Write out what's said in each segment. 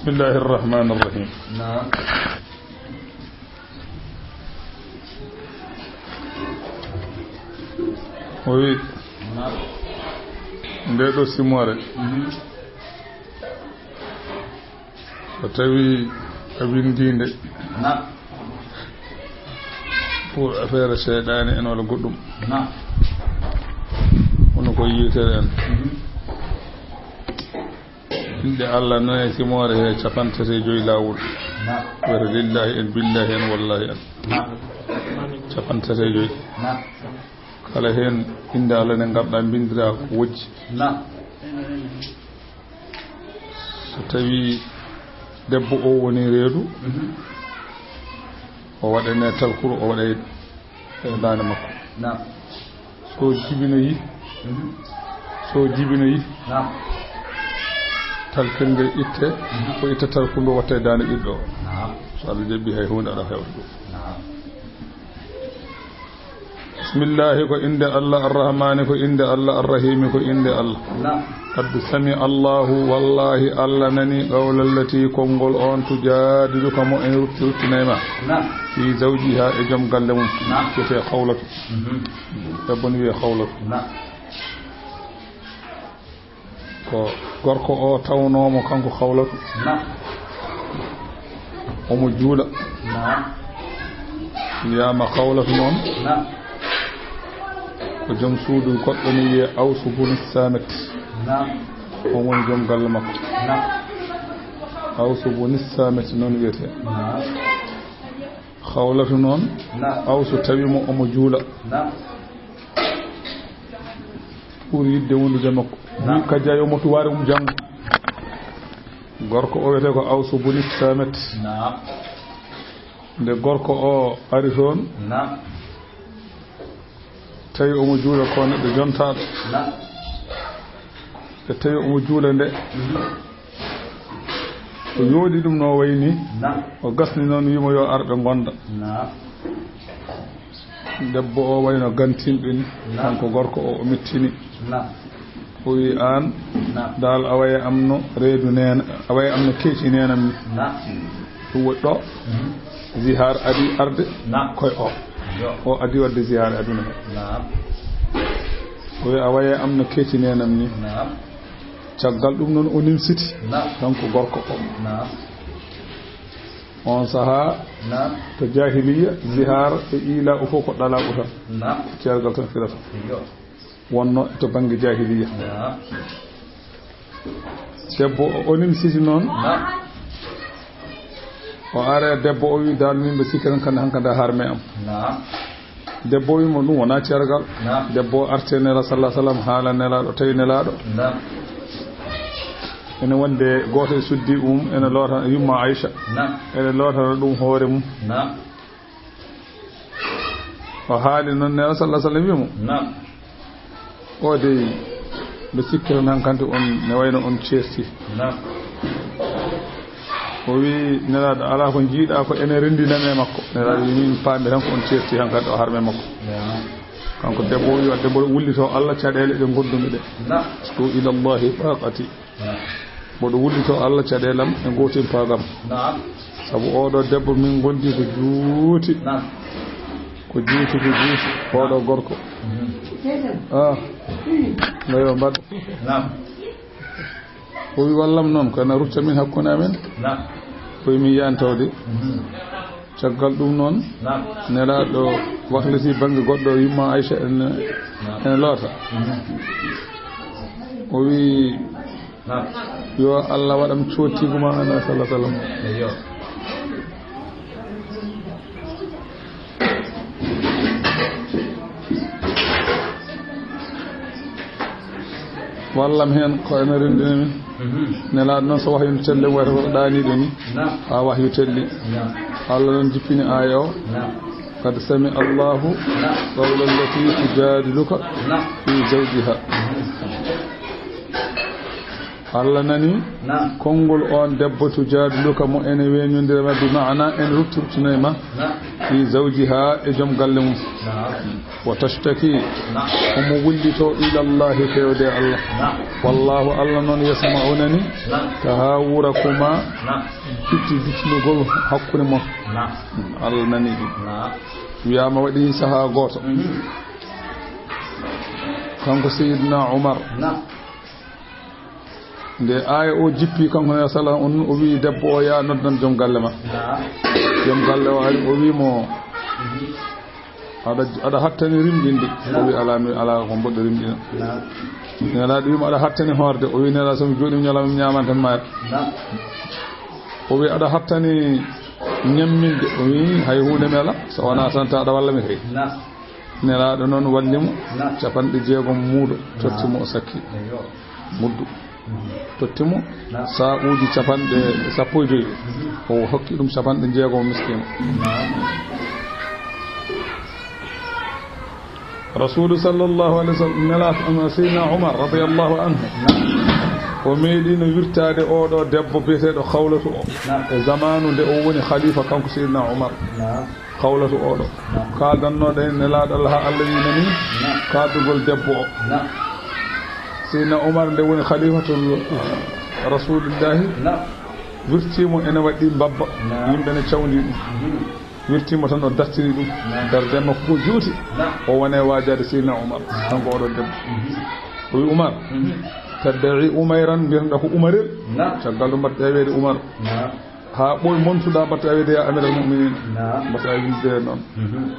بسم الله الرحمن الرحيم. نعم. وي نعم. ندو سيموري فتوي أبين دين نعم. pour affaire seydani en wala goddum نعم. wono ko yitere en inde Allah non e simore he capantete joyi lawol نعم. wara lillahi en billahi en wallahi en نعم. capantete joyi نعم. kala hen inde Allah ne garda bindira ko wojji نعم. so tawi debbo o woni reedu o waɗane talkuru o waɗa e dande makko نعم. so jibinoyi نعم. talkinde itte ko itta talkundo watta e dande ɓiɗɗo o نعم. so Allah jabbi hay hunde aɗa hewta ɗum نعم. bismillahi ko inde Allah arrahmani ko inde Allah arrahimi ko inde Allah نعم. qad sami Allahu wallahi Allah nani qawla allati kongol on tujadiluka mo en ruttinayma نعم. fi zawjiha e jom galle mum نعم. kete khawlatu dabbon wiye khawlatu نعم. ko gorko o tawnomo kanko khawlatu نعم. omo juula نعم. yama khawlatu noon نعم. ko jom suudu goɗɗo ni wiye awsu bun samet نعم. on woni jom galle makko نعم. awsu bun samet noon wiyete نعم. khawlatu noon نعم. awsu tawimo omo juula نعم. pour yidde wondude makko ni kajja yo motu waare mum janggo gorko o wiyete ko awsu bun samet نعم. nde gorko o ari toon نعم. tawi omo juula ko neɗɗo jontaɗo نعم. e tawi omo juula nde o yooɗi ɗum no wayni نعم. o gasni noon wimo yo arɓe gonda نعم. debbo o wayno gantinɓe ni kanko gorko o mettini نعم. o wi an نعم. dal awaye amno reedu nena awaye amno keeci nenam ni نعم. ɗum woɗɗo zihar adi arde نعم. koye o adi wadde zihar aduna he نعم. o wi awaye amno keeci nenam ni نعم. caggal ɗum noon o nimsiti نعم. kanko gorko o نعم. on saha نعم. to jahiliya zihar e ila o fof ko ɗalaɓo tan نعم. ceergal tan firata wonno to banggue jahiliya نعم. debbo o nimsiti noon نعم. o are debbo o wi dal min ɓe sikkiran kande hankada harme am نعم. debbo wimo ɗum wona ceergal نعم. debbo o arte nela sallah sallam haala nelaɗo tawi nelaɗo نعم. ene wonde goto e suddi ene loota yumma Aisha نعم. ene lootana ɗum hoore mum نعم. o haali noon nela sallah sallam wimo نعم. o de ɓe sikkiran hankante on ne wayno on ceerti نعم. o wi nelaɗo ala ko jiiɗa ko ene rendiname makko nelaɗo wi min paami tan ko on ceerti hankante o harme makko kanko debbo wi wadde mboɗo wullito Allah caɗele ɗe gondumi ɗe نعم. to ilallahi faqati mboɗo wullito Allah caɗelam e gotin pagam نعم. sabu oɗo debbo min gondi ko juuti نعم. ko juuti oɗo gorko ngayo mbaɗ نعم. o wi wallam noon ko ene rucca min hakkude amen نعم. koye min yantawde caggal ɗum noon نعم. nelaɗo wahliti banggue goɗɗo yumma Aisha ene loota o wi نعم. yo Allah waɗam cottiguma ana sallah sallam wallam hen ko ene rendini min nelaɗo noon so wahyu telle wayta ko ɗaniɗo ni ha wahyu telli Allah noon jippini aya o qad sami Allahu qawla allati tujadiluka fi zawjiha Allah nani kongol on debbo to jaaduka mo ene weñondira ma bi maana en rutturtunema fi zawjiha e jom galle mum wa tashtaki omo wullito ila Allah fewde Allah wallahu Allah non yasma'unani tahawurakuma fitti ditnugol hakkunde mon Allah nani wiyama waɗi saha goto kanko Seydina Umar nde aya o jippi kanko ne sallam on o wi debbo o ya noddan joom galle ma joom galle o ari o wi mo aɗa hattani rimɗinde o wi ala ko mboɗɗo rimɗina nelaɗo wimo aɗa hattani horde o wi nela somi jooɗimi ñalama mi ñaman tan mayat o wi aɗa hattani ñamminde o wi hay hunde mi ala so wona tan ta aɗa walla mi kay nelaɗo noon wallimo 60 muuɗo tottimo o sakki muddu tottimo sa'uji 15 o hokki ɗum 60 miskino rasulu sallallahu alaihi wasallam nelaɗo sayyidina Umar radiyallahu anhu o meeɗino wirtade oɗo debbo biyeteɗo Khawlatu o e zamanu nde o woni khalifa kanko sayyidina Umar Khawlatu oɗo kaldannoɗo en nelaɗo Allah Allah wi nani kaadugol debbo o sayyidina Umar nde woni khalifatul rasulillahi wirtimo ene waɗi babba yimɓe ne cawdi ɗum wirtimo tan o dartiri ɗum darde makko ko juuti o wone wajade sayyidina Umar kanko oɗo debbo o wi Umar tadda'i Umayran mbiyata ko Umarel caggal ɗum mbatta wede Umar ha ɓoy montuɗa mbatta wede ya amiral mu'minin mbatta wide noon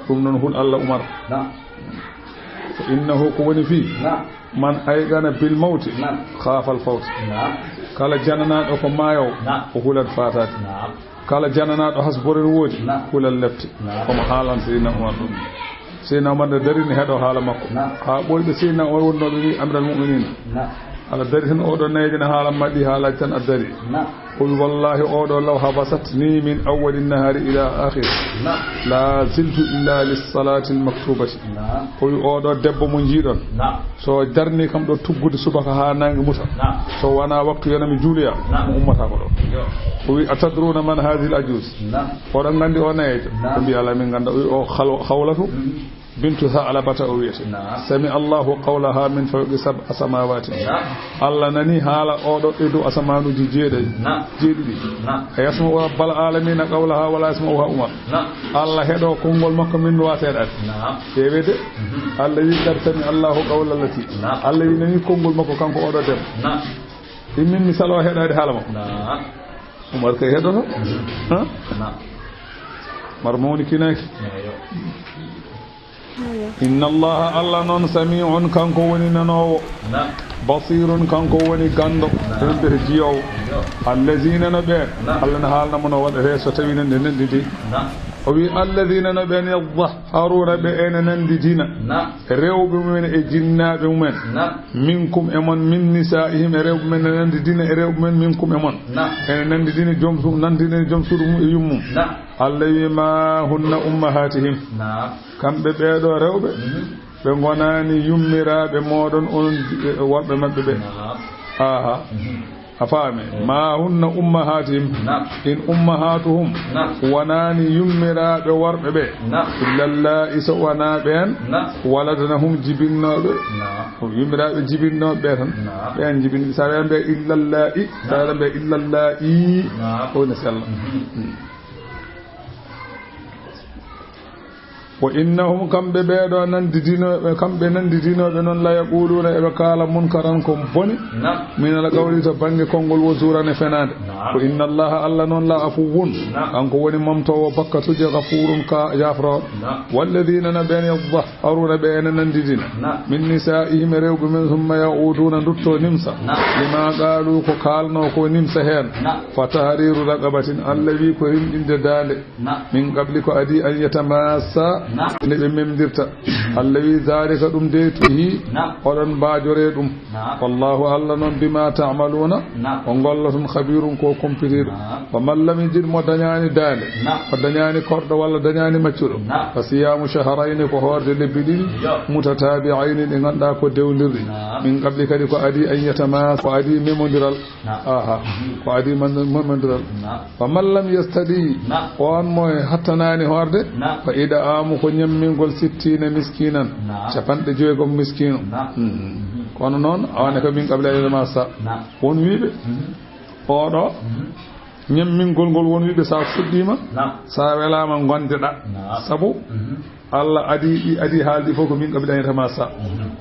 ɗum noon hul Allah Umar fa innahu ko woni fi man aygana bil mawti khafal fawt kala jananaɗo ko maayow o hulat fatade kala jananaɗo hasborel woodi hulal lefte komo haalan Seydina Umar ɗum Seydina Umar nde darini heɗo haala makko ha ɓoyɓe Seydina Umar wonnoɓe wi amiral mu'minin ala dari tan oɗo nayjene haala maɗi haalaji tan addari o wi wallahi oɗo law habasatni min awwali nahari ila akhir la ziltu illa lissalati almaktubati o wi oɗo debbo mo jiiɗon so darni kam ɗo tuggude subaka ha nangue muta so wona waktu yanami juuloya mo ummata ko ɗo o wi atadruna man hadihi al ajuz oɗon gandi o nayejo ɓe mbi ala min ganda o wi o Khawlatu bintu Tha'labata o wiyete sami Allahu qawlaha min fawqi sab'i samawati Allah nani haala oɗo e dow asamanuji jeeɗiɗi yasma'u rabbal alamin qawlaha wala yasma'uha Umar Allah heɗo konngol makko min wateɗa ƴeewede Allah wi qad sami Allahu qawla allati Allah wi nani konngol makko kanko oɗo debbo immin misal o heɗade haala makko Umar kay heɗoto mar mawni kinaki inna allaha Allah non sami'un kanko woni nanowo basirun kanko woni gando ɓe jiyowo allazina no ɓen Allah ne haalnamo no waɗete so tawi nande nandidi o wi allazina no ɓen yadhaharuna ɓe ene nandidina rewɓe mumen e jinnaɓe mumen minkum e mon min nisa'ihim e rewɓe men ne nandidina e rewɓe men minkum e mon ene nandidina joom suudu mum e yummum Allah wi ma hunna ummahatihim kamɓe ɓeeɗo rewɓe ɓe gonani yummiraɓe moɗon on worɓe mabɓe ɓe aha a faami ma hunna ummahatihim in ummahatuhum wonani yummiraɓe worɓe ɓe illallahi so wona ɓen waladanahum jibinnoɓe yummiraɓe jibinnoɓe ɓe tan ɓen jibin sa ɓe illallahi sa ɓe illallahi woni sellah wa innahum kamɓe ɓeeɗo nandidinoɓe kamɓe nandidinoɓe noon la yaquluna eɓe kaala munkaran ko boni min ala qawli to banggue konngol wo surane fenade ko inna allaha Allah noon la afuwun kanko woni momtowo bakkatuje gafurun ka jafroɗo walladina na ɓen yadhaharuna ɓe ene nandidina min nisa'ihim rewɓe men summa yauduna dutto nimsa lima qaalu ko kalno ko nimsa hen fa tahriru raqabatin Allah wi ko rimɗinde dande min qabli ko adi an yatamassa ne ɓe memdirta Allah wi zalika ɗum de tuhi oɗon mbajore ɗum wallahu Allah noon bima ta'maluna o gollaton khabirum ko compitiɗo wa man lam yajid mo dañani dande o dañani korɗo walla dañani maccuɗo fa siyamu shahrayni ko horde lebbi ɗiɗi mutatabi'ayni ɗe ganduɗa ko dewdirɗi min qabli kadi ko adi an yatamas ko adi memodiral ko adi memodiral fa man lam yastadi on mo hattanani horde fa ida amu ko ñammingol 60 miskinan capanɗe joygom miskino kono noon awane ko min qabli an yatamasa won wiɓe oɗo ñammingol ngol won wiɓe sa fuɗɗima sa welama gondeɗa sabu Allah adi haaldi fof ko min qabli an yatamasa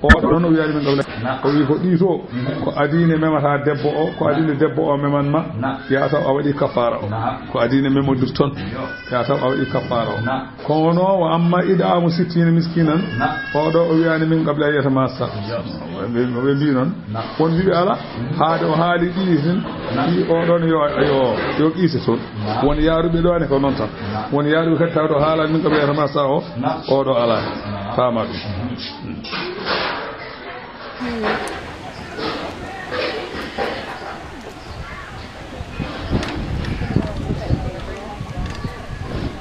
oɗo noon o wiyani min qabli o wi ko ɗi to ko adine memata debbo o ko adine debbo o memanma ya taw a waɗi kafara o ko adine memodir toon ya taw a waɗi kafara o kono wa amma idamu 60 miskinan oɗo o wiyani min qabli an yatamasa ɓe mbi noon won wiɓe ala haade o haali ɗi hen ɗi oɗon yo qiise toon won yaaruɓe ɗo ane ko noon tan won yaaruɓe kadi tawɗo haalani min qabli an yatamasa o oɗo ala fama ɗum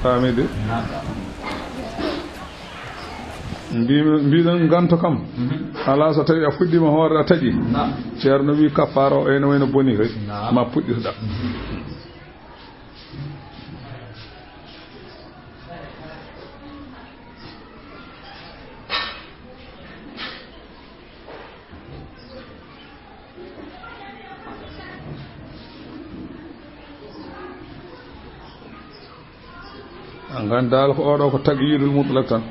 famide mbiɗon ganto kam ala so tawi a fuɗɗima hoore a taƴi ceerno wi kaffara o ene wayno boni koy ma puɗɗitoɗa gandal ko oɗo ko tagyidul mutlaq tan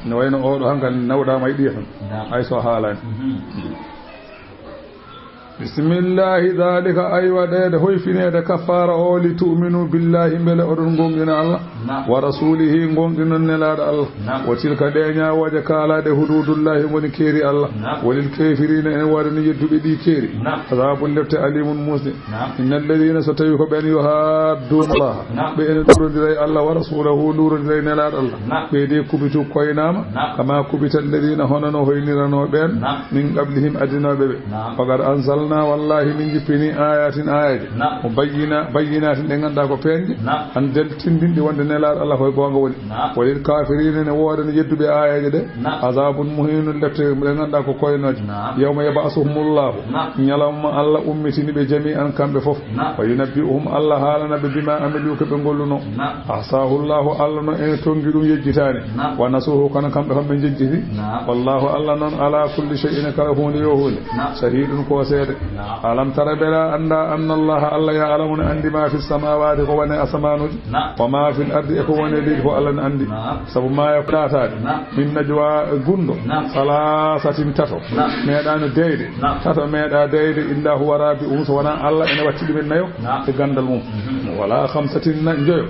ne wayno oɗo hankal nawɗama e ɗiya tan hay so haalani bisimillahi dhalika ay waɗede hoyfinede kaffara o li tu'minu billahi beele oɗon gonɗina Allah wa rasulihi gonɗinon nelaɗo Allah wa tilka ɗe ñawoje kaalade hududullahi woni keeri Allah walil kafirina en waɗani yedduɓe ɗi keeri azabun lefte alimun musde inna alladina so tawi ko ɓen yo hadduna Allah ɓe ene ɗurodiray Allah wa rasulahu ɗurodiray nelaɗo Allah ɓeyde kubitu koynama kama kubita alladina honano hoynirano ɓen min qablihim adinoɓe ɓe faqad anzalna wallahi min jippini ayatin ayaji o bayyinatin ɗe ganduɗa ko peeñde an deltindinɗi wonde nelaɗo Allah koye gonga woni walil kafirina ne wodani yedduɓe ayaji ɗe azabun muhinun lefte ɗe ganduɗa ko koynoje yawma yabasuhumullahu ñalawma Allah ummitini ɓe jami an kamɓe foof wa yunabbi'uhum Allah haalanaɓe bima amilu ko ɓe golluno ahsahullahu Allah no ene tongi ɗum yejjitani wa nasuhu kono kamɓe kamɓe jejjiti wallahu Allah noon ala kulli shay'in kala hunde yo hunde shahidun ko seede alam tara bela anda anna Allah Allah ya alamuna andi ma fi samawati ko woni asmanuji wa ma fi al-ardi ko woni leydi ko Allah andi sabu ma yakutade min najwa gundo salasatin tato meedano deyde tato meeda deyde illa huwa rabi'un so wana Allah ene watti ɗumen nayo e gandal mum wala khamsatin joyo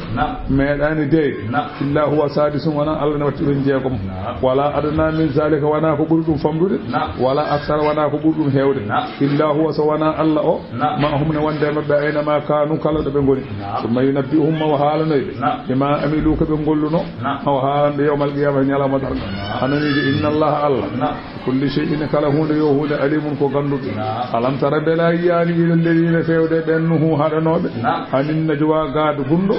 meedani deyde illa huwa sadisun wana Allah ene watti ɗum jeegom wala adna min zalika wana ko ɓuri ɗum famdude wala aksar wana ko ɓuri ɗum hewde illa huwa so wana Allah o ma humne wonde mabbe ayna ma kanu kala ɗo ɓe goni summa yunabbihum wa halanoyɓe bima amilu ko ɓe golluno o haalande yawmal qiyamah ñalawma darga hananide inna Allah kulli shay'in kala hunde yo hunde alimun ko ganduɗo alam tara bela yiyani ila alladhina fewde ɓennuhu haɗanoɓe hanin najwa gaadu gundo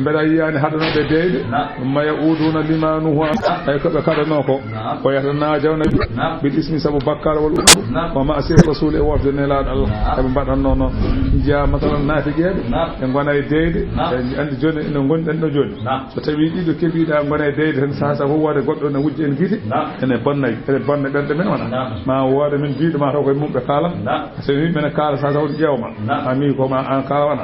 beela yiyani haɗanoɓe deyde summa yauduna limanuhu ay koɓe kaɗano ko o yatanajawna bil ismi sabu bakkar wal wa ma asir rasul e wofde nelaɗo Allah eɓe mbaɗanno noon jiya masalan naafiqeɓe ɓe gona e deyde ɓe andi joni ene gonɗen ɗo joni so tawi ɗiɗo keeɓiɗa gona e deyde tan sasa fof wode goɗɗo ne wujji en guite ene bonna ɓerɗe men wona ma wooda min biɗo ma taw koye mumɓe kaala so yimɓe ne kaala sasa hoto ƴeewma ami ko ma an kala wona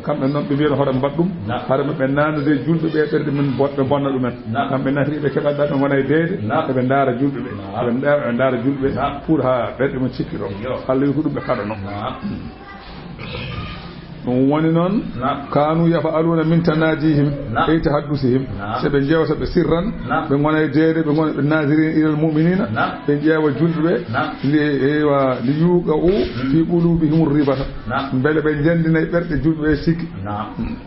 kamɓe noon ɓe mbiyata hoɗo mbaɗ ɗum haɗa ɓe nannude julɓe ɓe ɓerɗe men ɓe bonna ɗumen kamɓe naafiqeɓe keɓaɗa ɓe gona e deyde eɓe daara julɓe ɓe eɓe daara julɓe pour ha ɓerɗe men cikkiro Allah wi ko ɗum ɓe kaɗano woni noon kanu yafa'aluna min tanajihim e tahaddusihim so ɓe jewta ɓe sirran ɓe gona e deede ɓe gona ɓe nasirin ilal mu'minina ɓe ƴeewa julɓe li yuuqa u fi qulubihim ribata beele ɓe jendina e ɓerɗe julɓe e sikki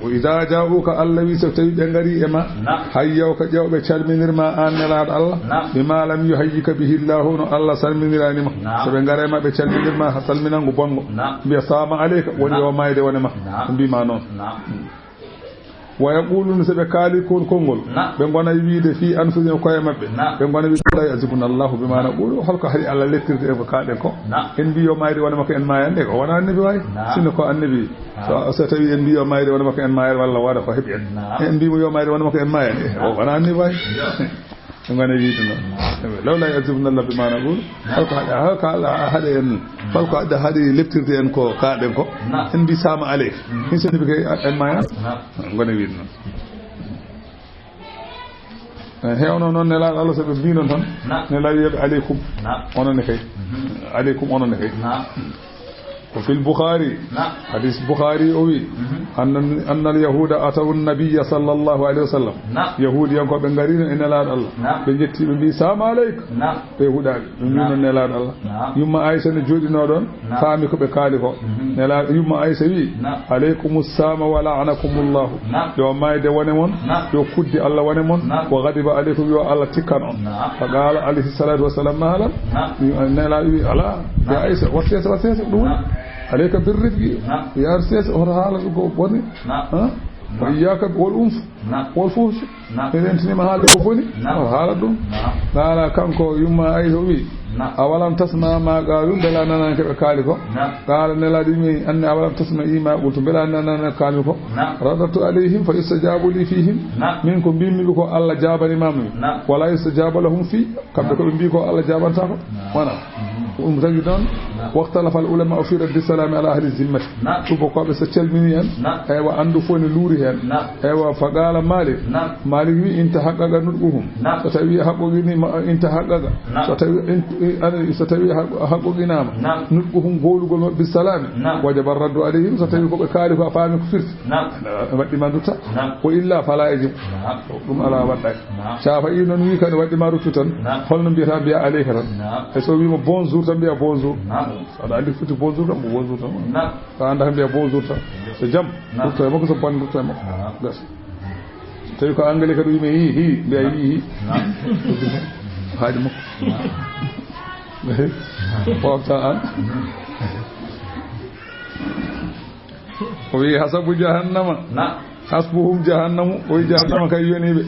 o ida ja'uka Allah wi so tawi ɓe ngari e ma hayyaw ka ƴewɓe calminirma an nelaɗo Allah bima lam yuhayyika bihi llahu no Allah salminiranima so ɓe ngare ma ɓe calminirma salminango bongo mbiya sama aleyka woni yo mayde wonema mbima noon wa yaquluna so ɓe kaali konngol ɓe gona wiide fi anfusihim koye maɓɓe ɓe gona wiide la yasibunallahu bima naqulu holko haɗi Allah lettirde e ko kaaɗen ko en mbi yo mayde wonema ko en mayande ko wona annabi wayi sinno ko annabi so tawi en mbi yo mayde wonema ko en mayande walla waɗa ko heeɓi en mbimo yo mayde wonema ko en mayande o wona annabi wayi ngana wiide noon lawla yasibunallahu bima naqulu holko haɗa en holko haɗi leptirde en ko kaaɗen ko en mbi sama aleyka min so nabi kay en mayande ngana wiide noon hewno noon nelaɗo Allah so ɓe mbinon tan nelaɗo wiyeɓe aleykum onone kay aleykum onone kay وفي البخاري حديث بخاري أوي أن اليهود أتوا النبي صلى الله عليه وسلم يهود ينكو بنغارين إن لا الله بنجتي بنبي سلام عليك يهود من نلا الله يوم عائشة نجود نودون فامي كو بكاليكو نلا يوم عائشة وي عليكم السلام ولعنكم الله يوم ما يدي ونمون يو كودي الله ونمون وغضب عليكم يو الله تكان فقال عليه الصلاة والسلام مهلا نلا وي على يا عائشة وسيس عليك بالرفق يا رسيس أهرها لك بني وإياك والأنف والفوش إذا أنت ما هذا كفني أهرها لك لا كانكو يوم أيهوي أولم تسمع ما قالوا بلا أننا كالكو قال نلا دمي أن أولم تسمع ما قلت بلا أننا كالكو ردت عليهم فيستجابوا لي فيهم منكم بيمكو الله جابني مامي ولا يستجاب لهم في كبدكم بيكو الله جابن تاكو وانا متجدون واختلف العلماء في رد السلام على أهل الذمة تبقى بسجلمين أيوة عنده فون لوريهم أيوة فقال مالك انت حقق نطقهم ستوي حققني انت حقق ستوي حققنا نطقهم قولوا بالسلام وجب الرد عليهم ستوي كالف أفعال كفرت ودي ما دوتا وإلا فلا يجب على وضعي شافعي نوي كان ودي ما رتوتن خلنا بيها بيا عليه فسوي bonjour tambia bonjour ada andi futi bonjour tam bonjour tam ka anda tambia bonjour tam so jam to e mako so ban to e mako gas tawi ko angale ka dum hi be hi haadi mako waqta an wi hasabu jahannama hasbuhum jahannamu oy jahannama kay yonibe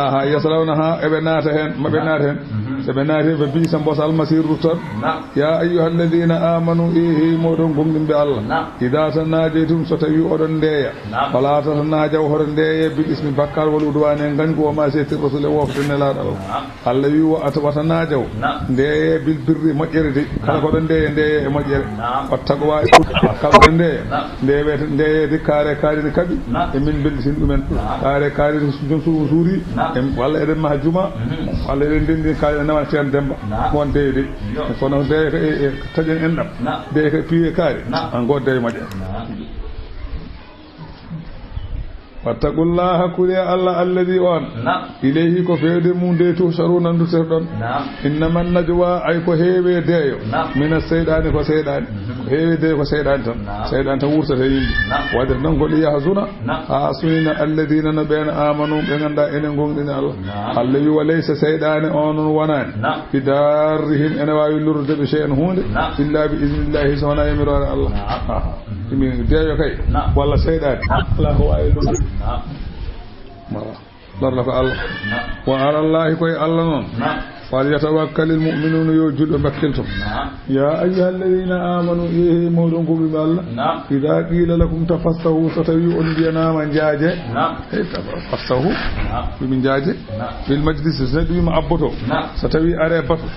aha yaslawnaha ebe naata hen mabe naata hen sebe naata be bi sam bosal masir rutan ya ayyuhalladhina amanu ihi modon gongimbe Allah idha sanajaytum so tawi odon deya wala tanajaw horon deya bil ismi bakkar wal udwane gango ma sey rasul wofde nelado Allah wi wa atwata najaw deya bil birri majjerde kala ko don deya e majjere wattaqwa kala don deya deya de kare kabi min bellitin ɗumen kaare jom suuri walla eɗen maha juma walla eɗen ndenndi kaare nawa ceerno Demba won deyde kono deye ko e taƴen enɗam deye ko piiwe kaari an go dewe moƴƴe wattaqullaha kuli Allah alladhi on ilayhi ko feewde mum de to saruna nduter don innaman najwa ay ko heewe deeyo mina seydani ko seydani ko heewe de ko seydani tan wurtata yimɓe wadir nan gol yahzuna sunina alladhina nabana amanu be ganda enen gongdini Allah Allah wi walaysa seydani on wonani bidarrihim ene wawi lurde be shay'an hunde illa bi iznillahi subhanahu wa ta'ala Allah imi deeyo kay walla seydani Allah wawi lurde الله وعلى الله كوي الله نون فليتوكل المؤمنون يوجد بكلتم يا أيها الذين آمنوا إيه مولونكم بالله إذا قيل لكم تفسحوا ستوي أنبينا من جاجة تفسحوا من جاجة في المجلس ستوي ما أبطوا ستوي أريبطوا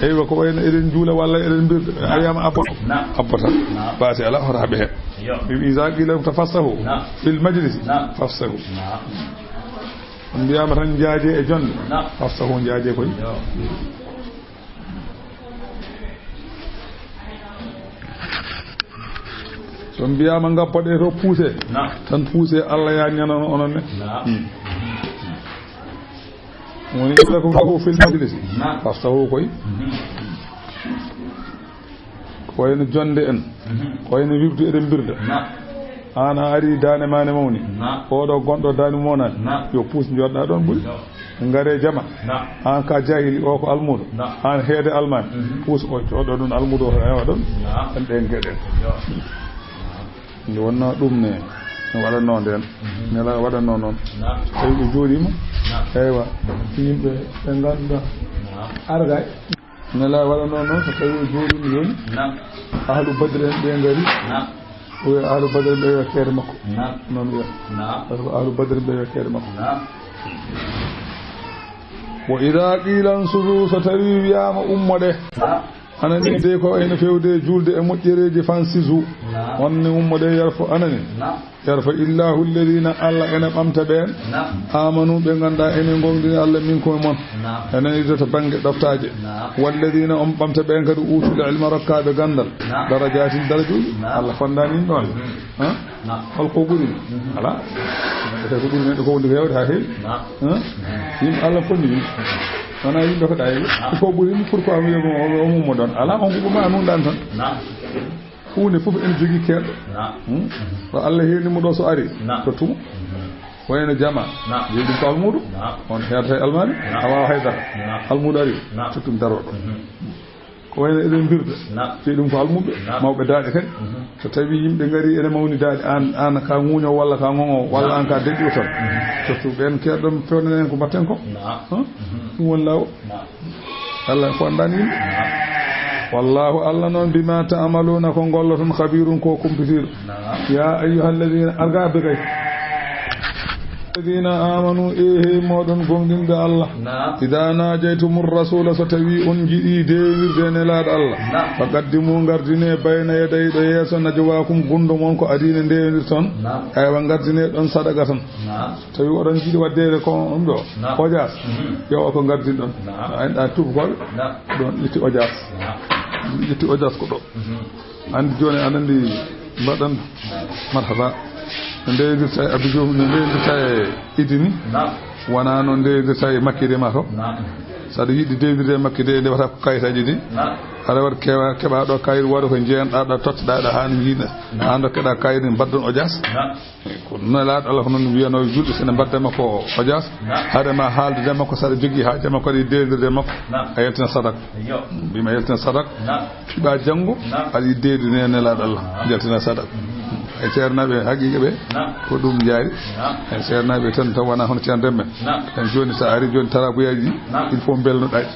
أيوة كوين إذن جولة ولا إذن بير أيام أبطوا باسي الله رحبه إذا قيل لكم تفسحوا في المجلس فافسحوا mbiyama tan jaaje e jonde afsahu jaaje koy to mbiyama ngappade to poussé tan poussé Allah ya ñanano onon ne woni ko fil majlis fastahu koy koyno jonde en koyno wibdu eden birda ana ari dane mane mawni oɗo gonɗo dane monani yo puus jodɗa ɗon ɓuuri ngare jama an ka jahili o ko almudo an heede almani puus o oɗo ɗum almudo o ewa ɗon en ɗen gueɗen nde wonno ɗum ne waɗanno nden nela waɗanno noon tawi ɓe jooɗima eywa yimɓe ɓe ganduɗa argay nela waɗanno noon so tawi ɓe jooɗima yoni ahlu badre en ɓe ngari oyo ahlu badre ɓe yo keere makko noon wiya par ce que ahlu badre ɓe yo keere makko wa ida qilan sudu so tawi wiyama ummoɗe anani de ko ene fewde julde e moƴƴereji fan sisu wonne ummoɗe yarfo anani yarfa illahu alladhina alla ene ɓamta ɓen amanu ɓe ganda ene gongdini Allah min koye moon enen idata banggue ɗoftaje walladhina on ɓamta ɓen kadi utude ilma rokkaɓe gandal darajatin darajuji Allah fandani ɗon holko ɓuuri ala ete ko ɓuuri neɗɗo ko wondi ko hewde ha heewi yimɓe Allah fondi yimɓe wona yimɓe ko ɗayi ko ɓuuri pourquoi o mummo ɗon ala on ko ɓuma nunɗan tan hunde fof en jogui keɗɗo ko Allah heernimo ɗo so ari to tuma wayno jama jeeyi ɗum ko almuɗo on heerta e almani a wawa haydara almuɗo ari tottum daroɗo ko wayno eɗen birda jeeyi ɗum ko almuɓe mawɓe daaɗe kadi so tawi yimɓe ngari ene mawni daaɗe an ka ŋuño walla ka ŋoŋo walla an ka deƴƴo tan tottu ɓen keɗɗon fewnanen ko mbatten ko ɗum won law Allah ko andani yimɓe wallahu Allah noon bima ta'maluna ko golloton khabirun ko kumpitir ya ayyuhalladhina argabe kay alladhina amanu moɗon gomɗinɓe Allah idha najaytumur rasula so tawi on jiɗi dewirde ne laaɗo Allah faqaddimu gardine bayna yaday ɗo yeeso najwakum gundo mon ko adine ndewendir toon aywa gardine ɗon sadaqa tan tawi oɗon jiɗi waddede ko ɗum ɗo ojas yo ko gardin ɗon ayɗa tubakoɓe ɗon ƴetti ojas ko ɗo andi joni anandi mbaɗan marhaba no ndewendirta e abidjo no ndewendirta e idini wona no ndewendirta e makkide ma to saɗa yiɗi dewndirde e makkide ndewata ko kayitaji ɗi aɗa waɗa keɓa ɗo kayit waɗa ko jeenɗa ɗo totteɗa ɗo hani jiiɗa an ɗo keɗa kayit ne mbaddon ojas ko nelaɗo Allah ko noon wiyano julɗo sene mbaddema ko ojas haɗema haaldude makko saɗa jogui haaje makko aɗa dewndirde makko a yaltina sadak mbima yaltina sadak piɓa janggo aɗa yi dewndirde nelaɗo Allah jaltina sadak e ceernaɓe haqiqa ɓe ko ɗum jaari en ceernaɓe tan taw wona hono ceerno remmen en joni sa ari joni taraboyaji ɗi il faut belnoɗaɗi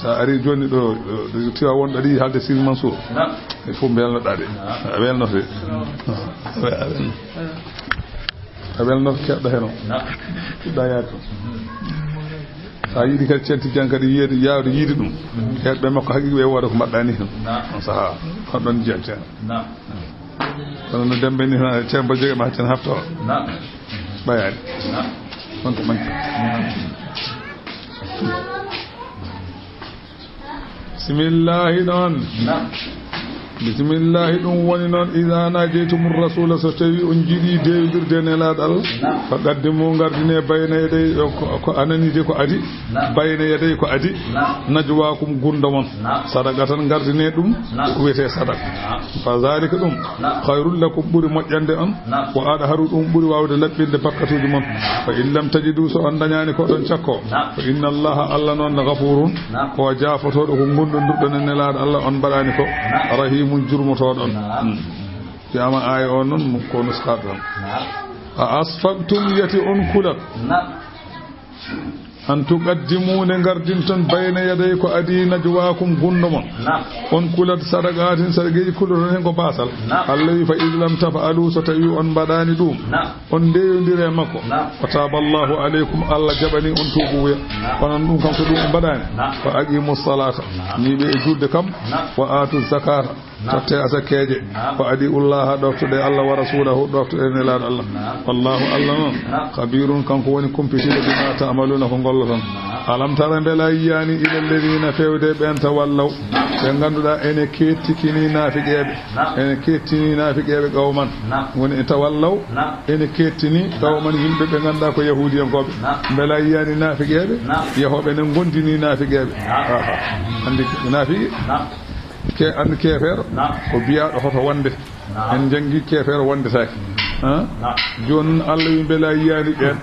sa ari joni ɗo tiwa wonɗo aɗa yiɗi haalde Sine Mansour il faut belnoɗaɗe a welnote a welnoto keɗɗo hen o ɗuɗɗa yaade toon sa yiiɗi kadi ceerno Tidiane kadi yawde yiide ɗum heɗɓe makko haqiqa ɓe wooda ko mbaɗɗani hen on saaha on ɗon jiyan ceerno kono no dembe ni tan ceerno Ba jogue ma tan hafto ɓayani on ko manki bisimillahi ɗon bisimillahi ɗum woni noon ida najeytumur rasula so tawi on jiiɗi dewdirde nelaɗo Allah faqaddimu gardine bayna yaday ko ananide ko adi bayna yaday ko adi najwakum gunda mon sadaka tan gardine ɗum ko wiyete sadaka fa zalika ɗum khayrul lakum ɓuuri moƴƴande on wa aɗa haru ɗum ɓuuri wawde laɓɓinde bakkatuji mon fa in lam tajidu so on dañani ko ɗon cakko fa inna allaha Allah noon ghafurun ko jafotoɗo ko gundodurɗon e nelaɗo Allah on mbaɗani ko rahim mun jurmotoɗon yama aya o noon ko nuskaɗo ɗon a asfaqtum yati on kulat an tuqaddimune gardinton bayna yaday ko adi najwakum gundo mon on kulat sadaqatin sadaqeji kuloton hen ko basal Allah wi fa idlam tafa'alu so tawi on mbaɗani ɗum on ndeyodire makko wa taballahu alaykum Allah jaɓani on tuubuya onon ɗum kam so ɗum mbaɗani fa aqimus salata ni ɓe e julde kam wa atu zakata totte asakeje fa adi ullaha ɗoftude Allah wa rasulahu ɗoftude nelaɗo Allah wallahu Allah noon khabirun kanko woni kumpitiɗo bima ta'maluna ko golloton alam tara mbela yiyani ila alladhina fewde ɓen tawallaw ɓe ganduɗa ene kettikini nafiqeɓe ene kettini nafiqeɓe qawman woni tawallaw ene kettini qawman yimɓe ɓe ganduɗa ko yahudiyankoɓe mbela yiyani nafiqeɓe yahoɓe ne gondini nafiqeɓe andi nafiqe ke andi kefeero ko biyaɗo hoto wonde en jangi kefeero wondetake joni Allah wi mbela yiyani ɓen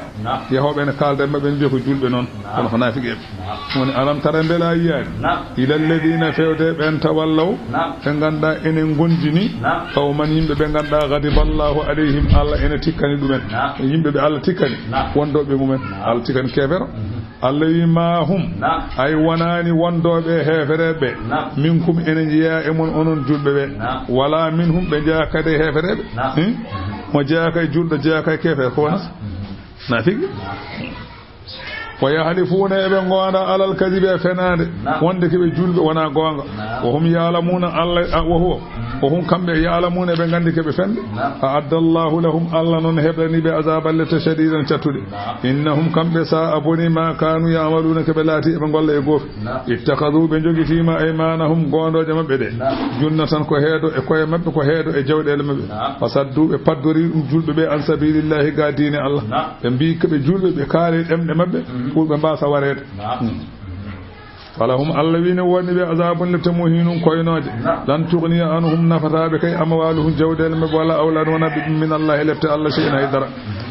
yahoɓe ne kalda mabɓe mbiya ko julɓe noon kono ko nafiqeɓe woni alam tara mbela yiyani ila alladina fewde ɓen tawallaw ɓe ganduɗa enen gondini qawman yimɓe ɓe ganduɗa ghadiballahu alayhim Allah ene tikkani ɗumen yimɓe ɓe Allah tikkani wondoɓe mumen Allah tikkani kefeero Allah wi ma hum ay wonani wondoɓe hefereɓe minkum ene jeeya e mon onon julɓe ɓe wala minhum ɓe jeeya kadi hefereɓe mo jeeya kay julɗo jeeya kay kefere ko wonata nafiqe wa yahlifuna eɓe gonda alal kadibe fenade wonde keɓe julɓe wona gonga wa hum ya'lamuna Allah wa huwa wa hum kamɓe ya'lamuna ɓe gandi keɓe fende a'addallahu lahum Allah noon heɓani ɓe azaban letta shadidan cattude innahum kamɓe sa aboni ma kanu ya'maluna keɓe laati eɓe golla e goofi ittakhadhu ɓe jogitima aymanahum gondoje mabɓe ɗe junnatan ko heedo e koye mabɓe ko heedo e jawɗele mabɓe fasaddu ɓe paddori ɗum julɓe ɓe an sabilillahi ga diine Allah ɓe mbi keɓe julɓe ɓe kaali ɗemɗe mabɓe pour ɓe mbasa warede falahum Allah wine woni ɓe azabun lefte muhinum koynoje lan tughniya anhum nafataɓe kay amwaluhum jawdel mabɓe wala awlad wona ɓe min Allah lefte Allah shay'an haydara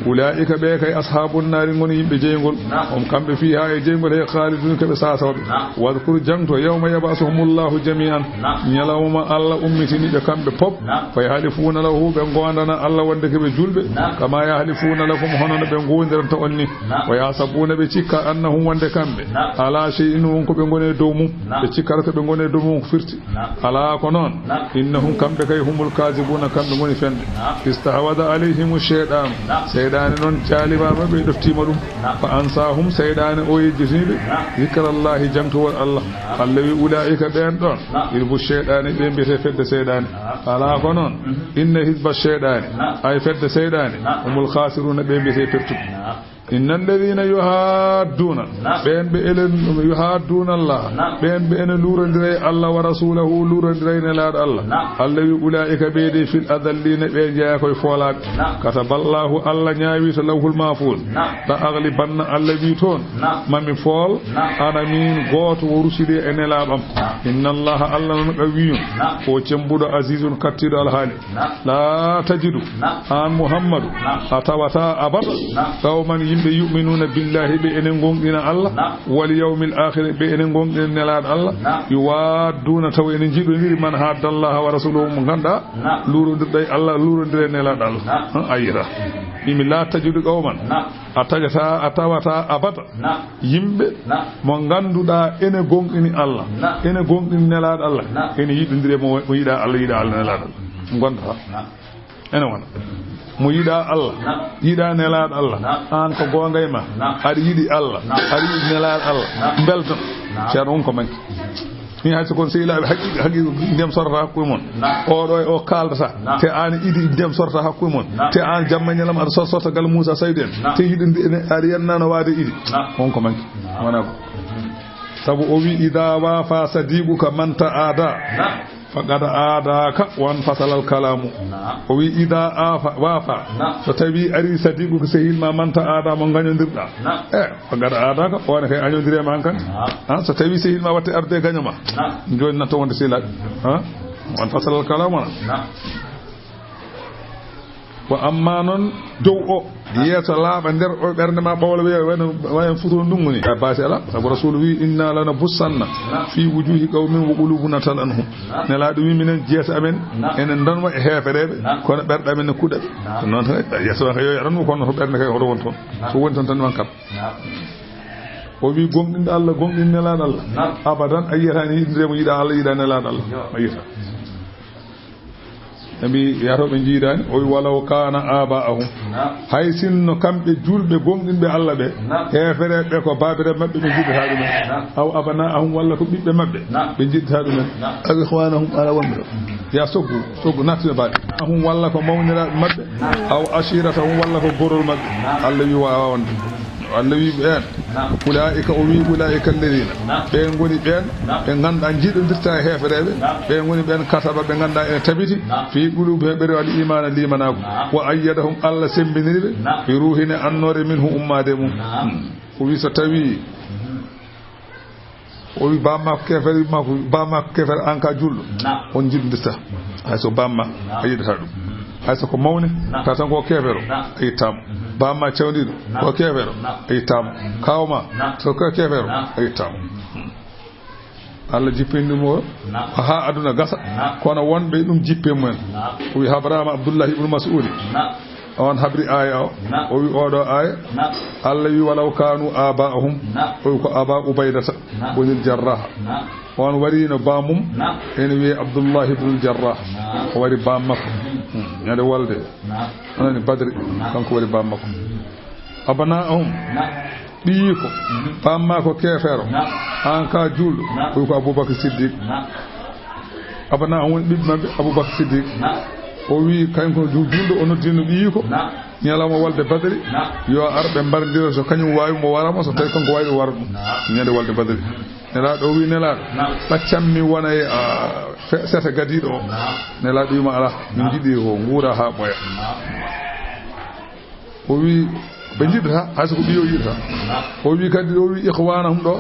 ulaika ɓe kay ashabun nari goni yimɓe jeygol on kamɓe fiha e jeygol he khalidun keɓe sasaɓe wadkur jangto yawma yabasuhumullahu jami'an ñalawma Allah ummitiniɓe kamɓe pop fa yahlifuna lahu ɓe gondana Allah wonde keɓe julɓe kama yahlifuna lakum honono ɓe gondiranta on ni wa yasabuna ɓe cikka annahum wonde kamɓe ala shay'in wonko ɓe gone dow mum ɓe cikkata ko ɓe gone dow mum ko firti ala ko noon innahum kamɓe kay humul kasibuna kamɓe goni fende istahwada alayhimu shaytan seyɗane noon jalibama ɓe ɗoftima ɗum fa ansahum seyɗane o yejjitiɓe zikrallahi jangtowol Allah Allah wi ulaika ɓen ɗon ilbu shayɗane ɓe mbiyete fedde seyɗane ala ko noon inna hizba shayɗane ay fedde seyɗane humul khasiruna ɓe mbiyete pertuɓe inna alladhina yuhadduna ben be elen yuhadduna Allah ben be ene lurandire Allah wa rasulahu lurandire ne laad Allah Allah wi ulaika be de fil adallina be jeya koy folabe kataballahu Allah nyaawi to lawhul mahfuz ta aghlibanna Allah wi ton mami fol ana min goto woruside ene laabam inna Allah Allah no wiyo o cembudo azizun kattido alhali la tajidu an muhammadu atawata abada qauman yimɓe yu'minuna billahi ɓe enen gonɗina Allah wal yawmil akhir ɓe enen gonɗina nelaɗo Allah yuwadduna taw enen jiɗodiri man haddallaha wa rasuluhu mo ganduɗa lurodirɗa Allah lurodire nelaɗo Allah ayira imi la tajidu qawman a tawata abada yimɓe mo ganduɗa ene gonɗini Allah ene gonɗini nelaɗo Allah ene yiɗodire mo yiɗa Allah nelaɗo Allah gondata ene wona mo yiɗa Allah yiɗa nelaɗo Allah an ko gonga e ma aɗa yiɗi Allah aɗa yiɗi nelaɗo Allah belton ceerno on ko manki ni hayso kon sehilaɓe haqiqa ndem sorata hakkude moon oɗo e o kaldata te an iɗi ndem sorata hakkude moon te an jamma ñalam aɗa sorta gal Moussa Saydou en te yiɗi aɗa yennano wade iɗi on ko manki wona ko sabu o wi ida wafa sadiquka man ta'ada faqad aadaka wan fasalal kalamu o wi ida wafa so tawi ari sadiqu ko sehilma manta aada mo gañodirɗa faqad aadaka on kay añodirema han kan so tawi sehilma watte arde gañoma joni natto wonde sehilaɓe wan fasalal kalamu wa amma noon dow o yeeso laaɓa nder o ɓernde ma ɓawla wayen futo ndungu ni basi ala sabu rasulu wi inna lana bussanna fi wujuhi qawmin wa qulubuna tal anhum nelaɗo wi minen jeesa amen enen danma e heefereɓe kono ɓerɗe amen ne kuɗaɓe noon tan yeeso ka yo yaranmu kono to ɓernde kay hoto won toon so woni toon tan man kam o wi gomɗinde Allah gomɗinde nelaɗo Allah abadan a yiyatani yiɗiremo yiɗa Allah yiɗa nelaɗo Allah a yiyata mbi yatoɓe jiidani o wi walaw kana aba'ahum hay sinno kamɓe julɓe gonɗinɓe Allah ɓe hefereɓe ko babire mabɓe ɓe jiɗata ɗumen aw abana'ahum walla ko ɓiɓɓe mabɓe ɓe jiɗata ɗumen aw ikhwanahum ala wonɓe ya soggu nattude baɗi ahum walla ko mawniraɓe mabɓe aw ashiratahum walla ko gorol mabɓe Allah wi wawa wonde Allah wi ɓen ulaika o wi ulaika alladina ɓen goni ɓen ɓe ganduɗa jiiɗodirta e hefereɓe ɓen goni ɓen kataba ɓe ganduɗa ene tabiti fi qulubi ɓe wal imana limanako wa ayyadahum Allah sembiniriɓe fi ruhine annore minhu ummade mum o wi so tawi o wi bamma kefere makko bamma kefere an ka julɗo on jiɗodirta hay so bamma a yiɗata ɗum hay so ko mawne ta tan ko kefero a yittamo bamma cewdiɗo ko kefero a yittamo kawma so ko kefero a yittamo Allah jippindimo ha aduna gasa kono wonɓe ɗum jippe mumen o wi habrama Abdullah ibn Mas'ud on habri aya o wi oɗo aya Allah wi walaw kanu aba'ahum o wi ko aba ubaydata wonil jarrah on warino bamum ene wiye Abdullah ibn Jarrah o wari bam makko ñande walde onani Badri kanko wari bam makko abana'ahum ɗiyi ko bamma ko kefero an ka julɗo o wi ko Abubakar Siddiq abana'ahum woni ɓiɓɓe mabɓe Abubakar Siddiq o wi kanko julɗo o noddino ɗiyi ko ñalawma walde Badri yo arɓe mbardira so kañum wawi mo waramo so tawi kanko wawi wara ɗum ñande walde Badri nelaɗo o wi nelaɗo ɓaccammi wona e sete gadiɗo o nelaɗo wima ala min jiɗi ko guura ha ɓoya o wi ɓe jiɗata hay soko ɓiyo yiɗata o wi kadi o wi ikhwanahum ɗo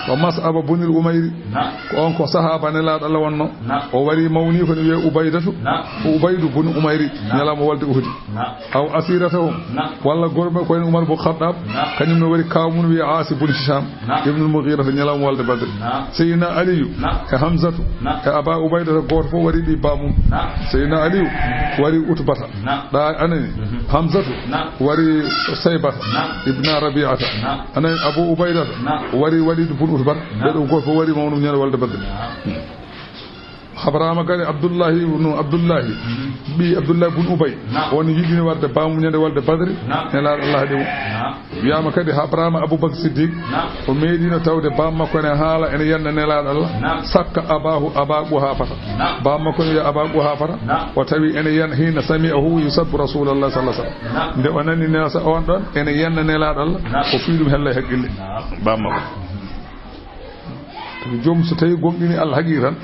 ko Mas'aba bunil Umayri ko on ko sahaba nelaɗo Allah wonno o wari mawni ko ne wiye Ubaydatu Ubaydu bun Umayri ñalama walde Uhud aw asiratahum walla gorɓe koyne Umar bo Khattab kañum ne wari kawmum wiye Asi bun Hisham ibnul Mughira ñalama walde Badr Sayyidina Aliyu e Hamzatu e Aba Ubaydata goto fof wari ɗi bamum Sayyidina Aliyu wari Utbata ɗa anani Hamzatu wari Saybata ibn Rabi'ata anani Abu Ubaydata wari Walid bun Utbata ɓeɗo goto fof wari mawnum ñande walde Badr habrama kadi Abdullahi ɓi Abdullahi bun Ubay won yiɗini warde bamum ñande walde Badri nelaɗo Allah haɗi mo wiyama kadi habrama Abubakar Siddiq o meeɗino tawde bam makko ne haala ene yanda nelaɗo Allah sakka aba Quhafata bam makko ne wiya aba Quhafata o tawi ene yan hina sami'ahu yusabbu Rasulullah sallallahu alaihi wasallam nde o nani nesa on ɗon ene yanda nelaɗo Allah o fiiɗum hella e haqqille bam makko joom so tawi gomɗini Allah haqi tan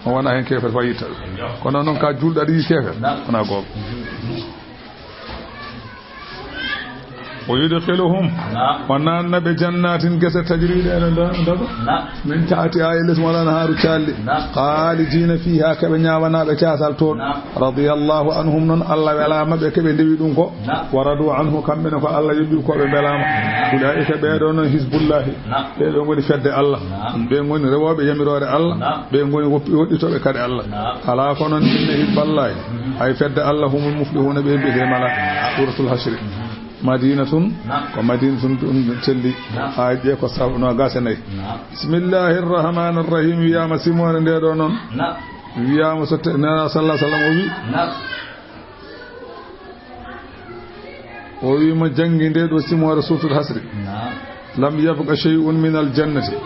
o wona hen kefere fa yitta ɗum kono noon ka julɗo aɗa yi kefere wona goto o yudkhiluhum o nannaɓe jannatin gese tajriɗe ene daga min taati aya less walana haaru calli khalidina fiha keɓe ñawanaɓe casal toon radiyallahu anhum noon Allah welamaɓe keɓe ndewi ɗum ko waradu anhu kamɓene ko Allah yoɓɓi koɓe belama ulaika ɓeɗo noon hisbullahi ɓeɗo goni fedde Allah ɓe goni rewoɓe yamirore Allah ɓe goni woɗɗitoɓe kadi Allah ala ko noon inne hisballahi hay fedde Allah humul muflihuna ɓe mbiyete mala suratul hasri madinatun ko madinatun telli ha je ko sabno gase nay bismillahir rahmanir rahim wiyama simone nde do non wiyama so na sallallahu alaihi wasallam o wi mo jangi nde do simore suratul hasri lam yabqa shay'un min aljannati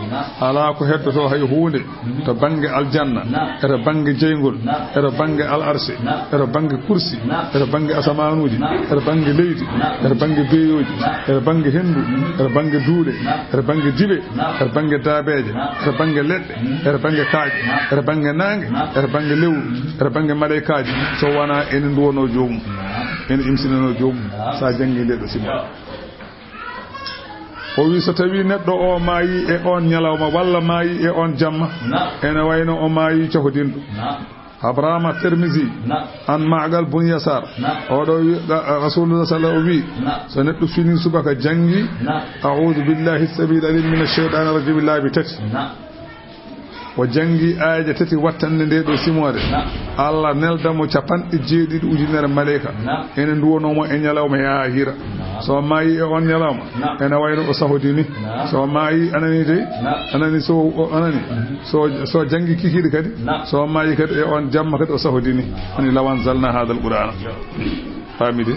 ala ko heddoto hay hunde to bange aljanna era bange jeygol era bange al arsi era bange kursi era bange asamanuji era bange leydi era bange beyoji era bange hendu era bange duule era bange dibe era bange daabeje era bange ledde era bange kaaji era bange nange era bange lewru era bange malaikaji so wana en nduwono joomum en imsinano joomum sa jangi nde do simo o wi so tawi neɗɗo o maayi e on ñalawma walla maayi e on jamma ene wayno o maayi cohodinɗo Abrahama Tirmizi an Ma'gal bun Yasar oɗo Rasulullah sallallahu alaihi wasallam so neɗɗo fini subaka jangi a'udhu billahi as-sabil alim minash shaytanir rajim labi tati o jangi aaje tati wattande nde ɗo simode Allah neldamo capanɗe 7 ujunere malaika ene nduwonomo e ñalawma ha hira so maayi e on nyalama ena wayno o sahodini so maayi anani de anani so anani so jangi kikidi kadi so maayi kadi e on jamma kadi o sahodini ani lawan zalna hadal qur'an famide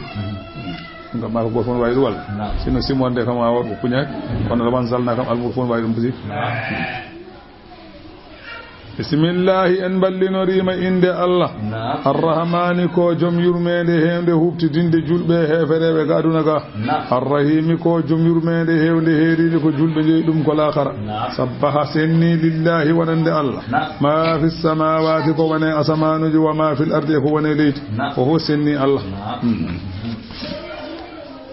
ngam ma ko go fon wayru wal sino simonde kam wa ko kuñaaki on lawan zalna kam almur fon wayru busi bismillahi en ballinorima inde Allah arrahmani ko jom yurmede hewde huftidinde julɓe hefereɓe ga aduna ga arrahimi ko jom yurmede hewde heeride ko julɓe jeeyi ɗum ko lakara sabbaha senni lillahi wonande Allah ma fi samawati ko wone asamanuji wa ma fil ardi ko wone leydi ko ho senni Allah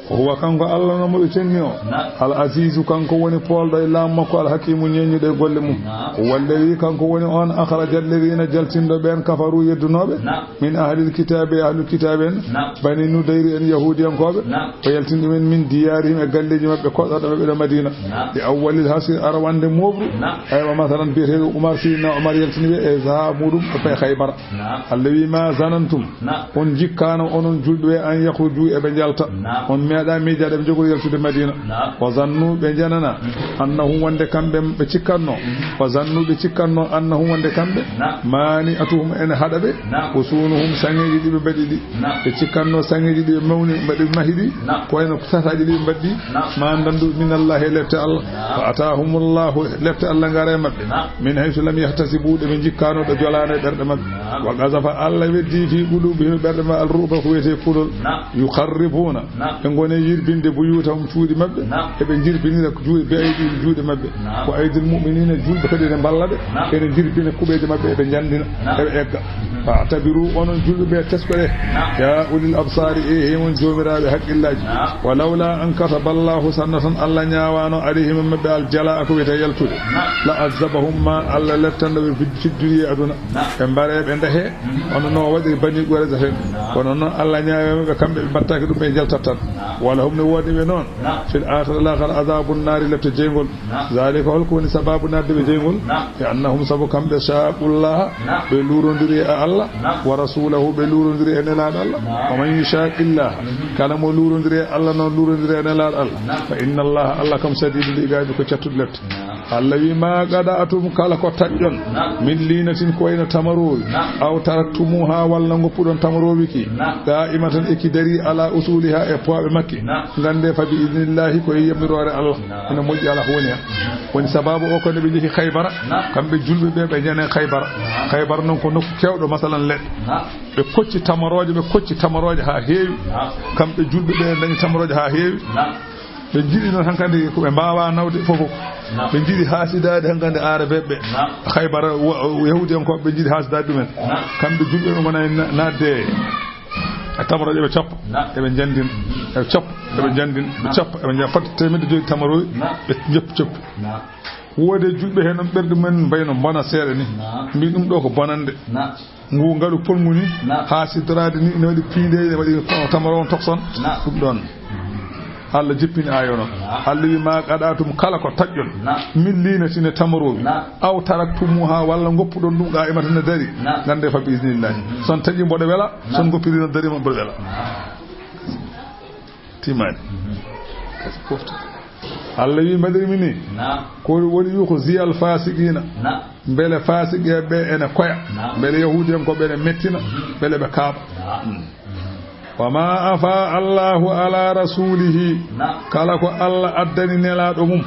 huwa kanko Allah no mo cenni o al azizu kanko woni poldo e lam makko al hakimu nyenyude golle mum wallahi kanko woni on akhraja alladhina jaltindo ben kafaru yeddunobe min ahli alkitabi ahli alkitaben bani nudayri en yahudiyan kobe o yaltindi men min diyarihim e galleji mabbe koddo be Madina e awwalil hasir arwande mobru aywa masalan bi reedu Umar sina Umar yaltindi be e za mudum e pay Khaybar allawi ma zanantum on jikkano onon julbe an yakhruju e be jalta on meeda mi jade be jogori yaltude Madina wa zannu be janana annahum wonde kambe be cikkanno wa zannu be cikkanno annahum wonde kambe mani atuhum en hadabe usunuhum sangeji dibe badidi be cikkanno sangeji dibe mawni badi mahidi ko en tataji dibe baddi ma dandu min Allah lefta Allah fa atahumullahu lefta Allah ngare mabbe min haythu lam yahtasibu de be jikkano do jolane berde mabbe wa gazafa Allah weddi fi qulubihim berde ma al-ruba ko wete fulul yukharrifuna ngone yirbinde buyutam cuudi mabbe e be jirbinira ko juude be aydi juude mabbe ko aydil mu'minina juude kadi de ballabe e de jirbina kubeje mabbe e be jandina e be egga fa tabiru onon julbe be teskore ya ulil absari e hemon jomirabe haqqillaji walawla an kataballahu sanatan alla nyaawano alayhim mabbe al jala ko wete yaltude la azabahum ma alla lettando be fidduri aduna e bare be ndahe on no wadi bani gore zafen kono non alla nyaawe be kambe battake dum be jaltatan wala hum ne wodi be non fil akhir la khar azabun nar lafta jengol zalika hol ko ni sababu nadde be jengol ya annahum sabu kambe shaqullah be lurondiri Allah wa rasulahu be lurondiri en la Allah wa man yashaqillah kala mo lurondiri Allah non lurondiri en la Allah fa inna Allah Allah kam sadidul iqabi ko cattud lefta Allah wi ma gada atum kala ko tajjon min linatin ko ina tamaro aw taraktumuha walla ngoppudon tamaro wiki da'imatan ikidari ala usuliha e poabe makki ngande fa bi idnillahi ko yemirore Allah ina moji ala woni sababu o ko ne be jiki Khaybar kambe julbe be jane Khaybar non ko nokku kewdo masalan led be kocci tamaroje ha heewi kambe julbe be dañi tamaroje ha heewi be jidi non hankande ko be mbaawa nawde fofo be jidi hasidade hankande arabeebe Khaybar yahudi en ko be jidi hasidade dumen kambe julbe be gona nadde tamaro be chop e be jandin e chop e be jandin be chop e be fatte temede jogi tamaro be chop wode julbe hen on berde men bayno bona sere ni mbi dum do ko bonande ngu ngalu polmuni ha sidrade ni ne wadi pinde ne wadi tamaro on tokson dum don Allah jippini ayono Allah wi ma qadatum kala ko tajjon millina sine tamarobi aw taraktumuha walla goppudon dum ga imata ne dari gande fa bismillah son taji bodo wela son goppiri no dari mo bodo wela timani kasi pofta Allah wi madri mini ko woni yu ko ziyal fasiqina bele fasiqe be ene koya bele yahudiyam ko be mettina bele be kaaba وما أفاء الله على رسوله كالك الله أدني نلادهم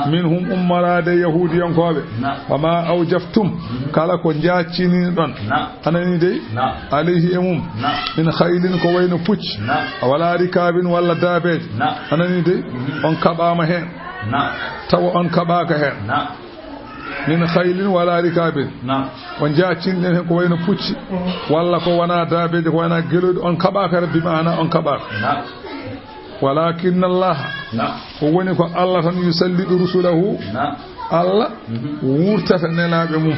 منهم أمراء يهود ينقوب وما أوجفتم كالك جاتشين دون أنا ندي عليه أمم من خيل كوين فوش ولا ركاب ولا دابج أنا ندي أنكبا مهن تو أنكبا كهن min khaylin wala rikabin on jaacin den ko wayno pucci walla ko wana daabeje ko wana gelode on kabaka rabbi maana on kabaka walakin Allah ko woni ko Allah tan yusallidu rusulahu Allah wurtata nelabe mum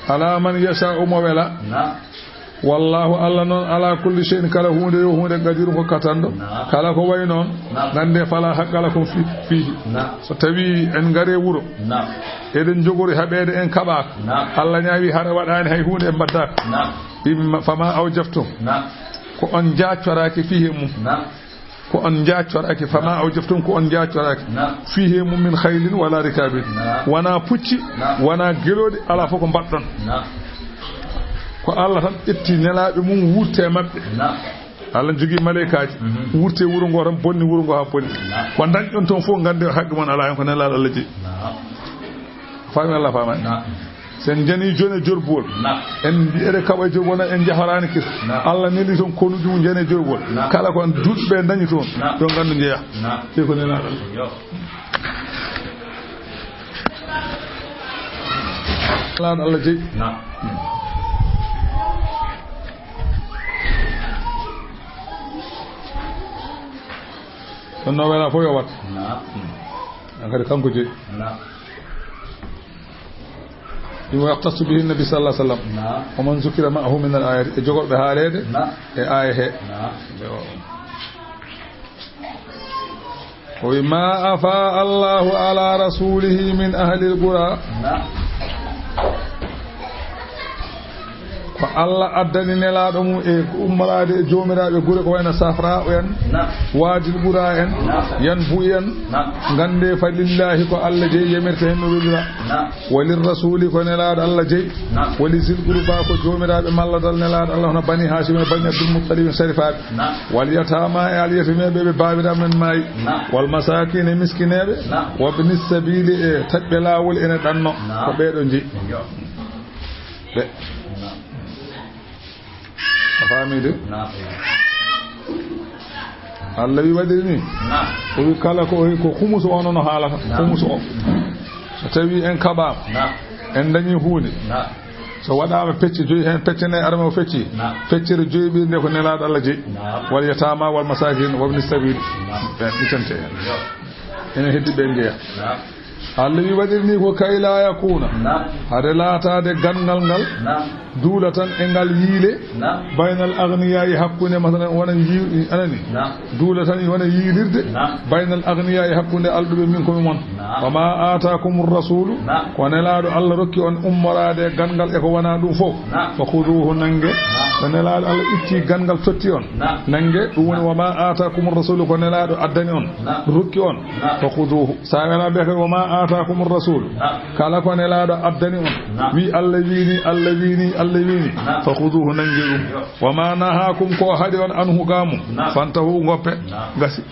ala man yasha'u mawla wallahu Allah non ala kulli shay'in kala hunde gadiru ko katando kala ko way non nande fala haqqala ko fi so tawi en gare wuro eden jogori habede en kabaka Allah nyaawi har wadani hay hunde en badda bim fama awjaftum ko on jaaccoraki fihi mum ko on jaaccoraki fama awjaftum ko on jaaccoraki fihi mum min khaylin wala rikabin wana pucci wana gelode ala foko baddon ko Allah tan itti nelaabe mum wurte mabbe Allah jogi malaikaaji wurte wuro ngo tan bonni wuro ngo ha bonni ko dañon ton fo gande haqqi mon ala en ko nelaaɗo Allah ji faami Allah faama sen jani jone jorbol en ere kaba jorbol en jaharani kis Allah neli ton konuju jene jorbol kala ko dudbe dañi ton do gandu jeya te ko nelaaɗo Allah ji no wala fo yo wat ngari kanko je dum waqtasu bihi nabi sallallahu alaihi wasallam wa man zukira ma'ahu min al-ayat e jogorbe haalede e aya he wa ma afa Allahu ala rasulihi min ahli al-qura ko Allah addani nelaaɗo mum e ummaraade e joomiraaɓe gure ko wayno safra en waadil ɓura en yan buy en ngannde fa lillahi ko Allah jeyi yemirta hen no welira walir rasuli ko nelaaɗo Allah jeyi wali sil qurba ko joomiraaɓe malladal nelaaɗo Allah hono bani hashim e bani abdul muttalib sharifaaɓe wal yatama e al yatimeɓe ɓe baabira men maayi wal masakin e miskineɓe wabni sabili e taɓɓe laawol ene ɗanno ko ɓeeɗo jeyi ɓe famide Allah wi wadiri ni o wi kala ko humuso on no halata humuso o so tawi en kabam en dañi huunde so wadama pecce joyi hen peccene arme o fecci feccere joyi bi nde ko nelaaɗo Allah jeyi wal yatama wal masakin wabni sabil ben itante ene heddi be ngeya Allah wi wadiri ni ko kayla yakuna hade laatade ganngal ngal duulatan e ngal yiile baynal agniya e hakkunde masalan wona yi anani duulatan wona yiilirde baynal agniya e hakkunde alduɓe min komi mon wama ataakumur rasulu ko nelaaɗo Allah rokki on ummorade ganngal e ko wona ɗum fof fa khuduhu nange ko nelaaɗo Allah itti ganngal totti on nange ɗum woni wama ataakumur rasulu ko nelaaɗo addani on rokki on fa khuduhu sa wala be ko wama ataakumur rasulu kala ko nelaaɗo addani on wi Allah wini Allah wini fa khuduhu nangirum wama nahakum ko hadi on anhu gamu fantahu ngoppe gasi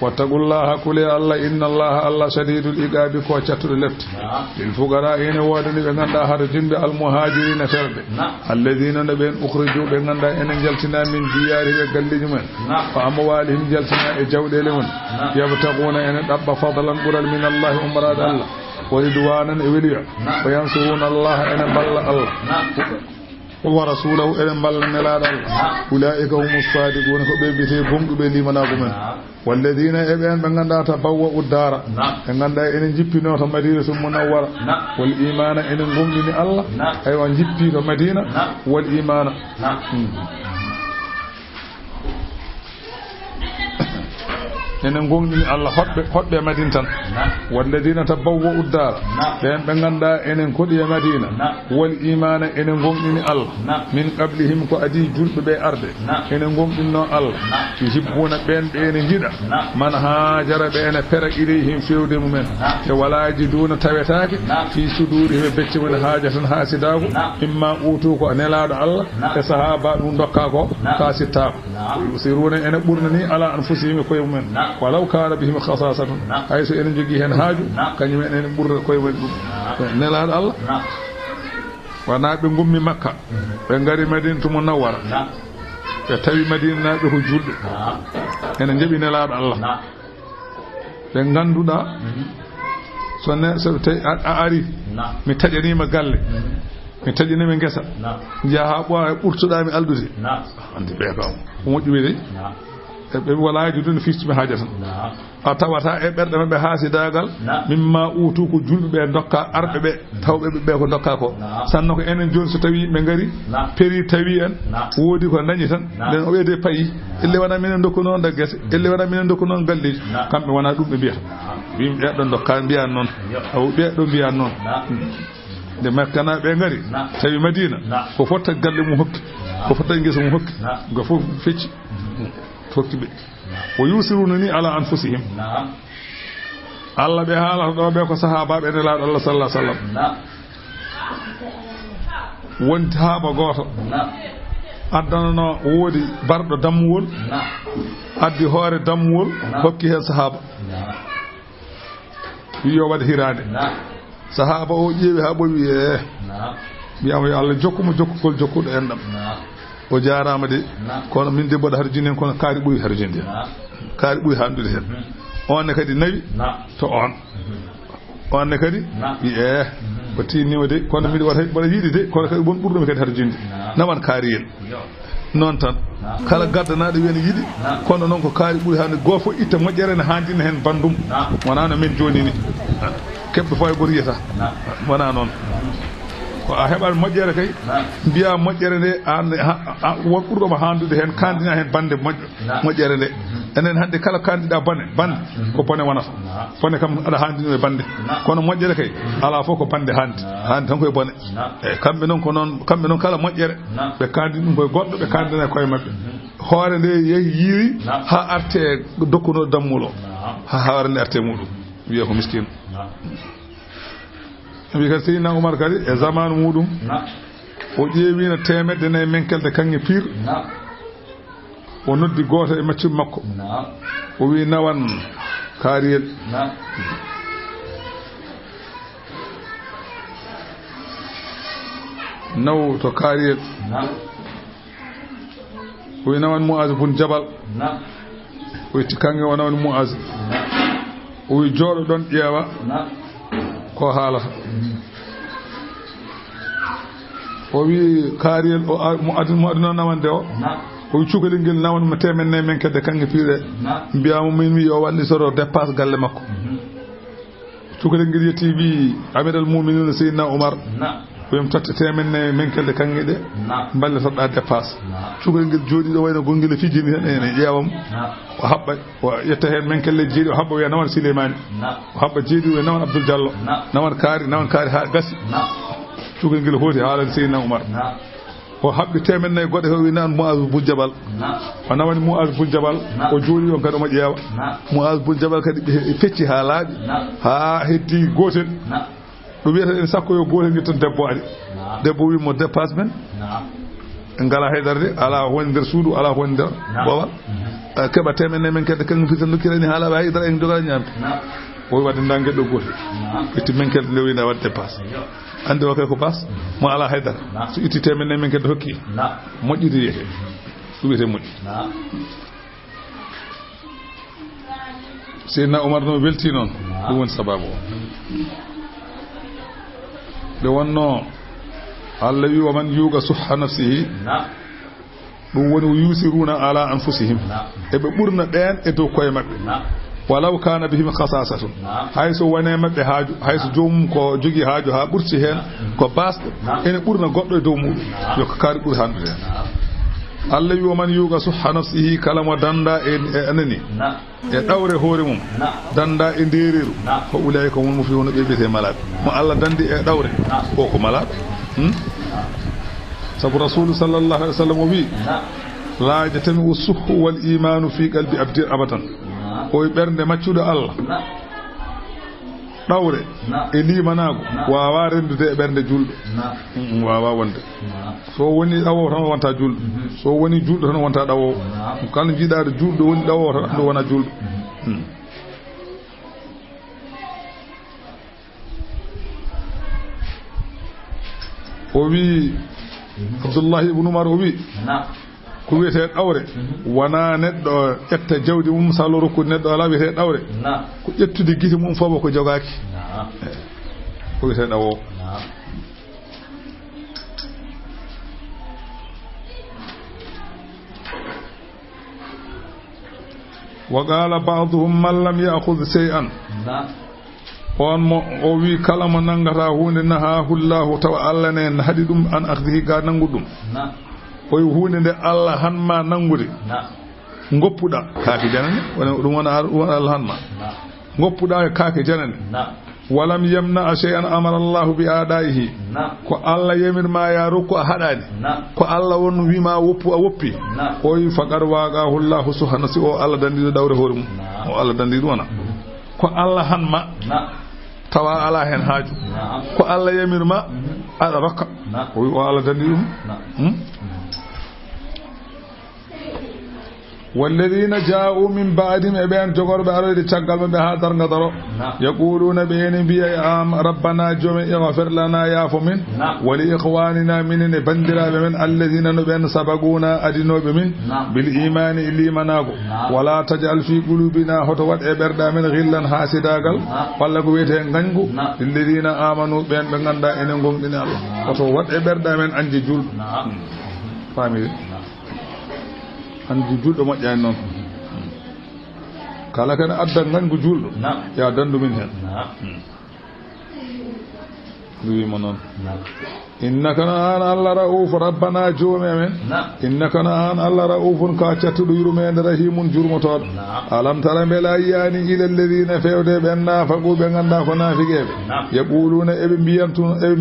wattaqullaha kuli Allah inna Allah shadidul iqabi ko chattude left lil fuqara ene wodani be ganda har jimbe al muhajirin ferbe alladheena naben ukhriju be ganda ene jaltina min diyari be galliji men fa amwalihim jaltina e jawdele mon yabtaquna ene dabba fadlan qural min Allah umrad Allah ورضوانا إولياء وينصرون الله إن بل الله ورسوله إن بل نلاد الله أولئك هم الصادقون فبيبتي بمك بلي مناغمين والذين إبن بغندا تبوأوا الدار بغندا إن جبنا مدينة منورة والإيمان إن غمني الله أيوة جبنا مدينة والإيمان enen gongni Allah hobbe Madina tan walladina tabawwa'u ad-dar ben be ganda enen kodi e Madina wal imana enen gongni Allah min qablihim ko adi julbe be arde enen gongdinno Allah yuhibbuna ben be ene jida man hajara be ene pera ilayhim fewde mumen e wala jiduna tawetaake fi suduri be becce wala hajatan hasidago imma utu ko nelado Allah e sahaba dum dokka ko kasita yusiruna ene burnani ala anfusihim ko mumen ولو كان بهم خصاصة حيث إن جيجي هن هاجو كان يمين إن بور كوي ودو نلاد الله ونابي غمي مكة بنغاري مدينة منورة يتوي مدينة بهجود إن جبي نلاد الله بنغاندو دا سنة سبتي أعري متجني مغالي mi tajini min gesa jaha bo burtuda mi aldude andi be ko mo jubide be wala judun fistu be hajatan a tawata e berde mabbe hasidagal mimma utu ko julbe be dokka arbe be tawbe be ko dokka ko sanno ko enen joni so tawi be ngari peri tawi en wodi ko dañi tan den o wede payi ille wana minen dokko non da gese ille wana minen dokko non galleji kambe wana dum be biya bim be don dokka biya non aw be do biya non de makkana be ngari tawi Madina ko fotta galle mu hokki ko fota ngesa mum hokki go fof fecci hokki ɓe o yusiruna ni ala anfusihim Allah ɓe haalata ɗo ɓe ko sahabaɓe nelaɗo Allah sallallahu alaihi wasallam wonti haaba goto addanano woodi barɗo dammuwol addi hoore dammuwol hokki hen sahaba wi yo waɗa hirande sahaba o ƴeewi ha ɓowi mbiyama yo Allah jokkuma jokkugol jokkuɗo en ɗam o jarama de kono min de mboɗo harjini hen kono kaari ɓuuri harjinde hen kaari ɓuuri handude hen onne kadi nawi to onne kadi wi ko tinnima de kono miɗo waɗa yiiɗi de kono kadi won ɓurɗomi kadi harjinde nawan kaariyel noon tan kala gaddanaɗo wiyene yiɗi kono noon ko kaari ɓuuri hande goto fof itta moƴƴere ne handina hen bandum wona no men joni ni keɓɗo fo e goto yiyata wona noon ko a heɓat moƴƴere kay mbiya moƴƴere nde won ɓurɗoma handude hen kandina hen bande moƴƴere nde enen hande kala kandiɗa bande ko bone wonata bone kam aɗa handino e bande kono moƴƴere kay ala fof ko bande handi tan koye bone eyyi kamɓe noon ko noon kamɓe noon kala moƴƴere ɓe kandini ɗum koye goɗɗo ɓe kandina e koye mabɓe hoore nde yeehi yiiri ha arte dokkunoɗo dammulo ha hoore nde arte muɗum wiye ko miskino wi kadi Seydina Oumar kadi e zamanu muɗum o ƴeewino 400 menkelde kanŋe pire o noddi goto e maccuɓe makko o wi nawan kaariyel naw to kaariyel o wi nawan Muaz bun Jabal o itti kanŋe o nawan Muaz o wi jooɗo ɗon ƴeewa ko haalata o wi kaariyel o mo adino nawande o wi cukalel ngel nawanma 400 menkede kanŋe piire mbiyamo min wi o wallitoro dépasse galle makko cukalel ngel yetti wi amiral muminina Seydina Oumar wiyam totta 400 menkelde kanŋe ɗe ballitoɗa dépasse cukalel ngel jooɗi ɗo wayno gonngel fijini hen ene ƴeewam o haɓɓa o yetta hen menkelle jeeɗi o haɓɓa wiya nawan Souleymane o haɓɓa jeeɗi wiya nawan Abdoul Diallo nawan kaari ha gasi cukalel ngel hooti haalani Seydina Oumar o haɓɓi 400 goɗɗe o wi nan Muaz bun Jabal o nawani Muaz bun Jabal o jooɗi on kadi omo ƴeewa Muaz bun Jabal kadi fecci ha laaɓi ha heddi gotel ɗo wiyata en sakko yo gotel ngel tan debbo ari debbo wimo dépasse men ngala haydara de ala woni nder suudu ala woni nder bowal keɓa 400 menkelde kanŋe pire tan dokkirani ha laaɓa haydara en jogani ñamde o wi wadde nda gueɗɗo gotel itti menkelde nde wina wadde dépasse andi o kay ko bas mo ala haydara so itti 400 menkelde hokki moƴƴiri wiyete ɗum wiyete moƴƴi Seydina Oumar no welti noon ɗum woni sababu o nde wonno Allah wi waman yuuga suhha nafsihi ɗum woni o yusiruna ala anfusihim eɓe ɓurna ɓen e dow koye mabɓe walaw kana bihim khasasatun hayso wone mabɓe haaju hayso joomum ko jogui haaju ha ɓurti hen ko basɗo ene ɓurna goɗɗo e dow muɗum yo ko kaari ɓuuri handude hen Allah wi waman yuuga suhha nafsihi kala mo danda e anani e ɗawre hoore mum danda e ndereru ko ulay ko mum fi wono ɓe biyete malade mo Allah dandi e ɗawre o ko malade sabu rasulu sallallahu alaihi wasallam o wi la yajtami'u suhhu wal imanu fi qalbi abdi abadan o wi ɓernde maccuɗo Allah ɗawre e limanago wawa rendude e ɓernde julɗo wawa wonde so woni ɗawowo tan wonta julɗo so woni julɗo tan wonta ɗawowo kala jiiɗaɗo julɗo woni ɗawowo tan andu wona julɗo o wi Abdoullahi ibn Umar o wi ko wiyete ɗawre wona neɗɗo ƴetta jawdi mum salo rokkude neɗɗo ala wiyete ɗawre ko ƴettude guite mum fof ko jogaki ko wiyete ɗawo wa qala ba'dhum man lam ya'khudh shay'an on mo o wi kala mo nangata hunde nahahu llahu tawa Allah ne haɗi ɗum an akhdihi ga nangu ɗum o wi hunde nde Allah hanma nangude goppuɗa kaake janane ɗum wona Allah hanma goppuɗa e kaake janane walam yamna shay'an amara Allah bi adaihi ko Allah yemir ma ya rukku hadani ko Allah won wi ma woppu a woppi o yi faqar waqahu Allah subhanahu wa Allah dandido dawre horum o Allah dandido wana ko Allah hanma tawa ala hen haaju ko Allah yemir ma ala rokka o Allah dandido والذين جاءوا من بعدهم ابن جغور بارد تشغال بها درغدرو يقولون بين بي ربنا جم اغفر لنا يا فمن ولاخواننا من بندرا من الذين نبن سبقونا ادنو بمن بالايمان اللي مناغو ولا تجعل في قلوبنا هتوات ابردا من غلا حاسداغل ولا كو ويته غانغو الذين امنوا بين بغاندا ان غوندنا الله هتوات ابردا من انجي جول فامي andi juldo majjani non kala kan adda ngangu juldo ya dandu min hen wi monon innaka an alla rauf rabbana jumemen innaka an alla raufun ka chatudu yurumen rahimun jurmotod alam tara bela yani ila alladhina fawde benna faqu be ganda ko nafigebe yaquluna ebe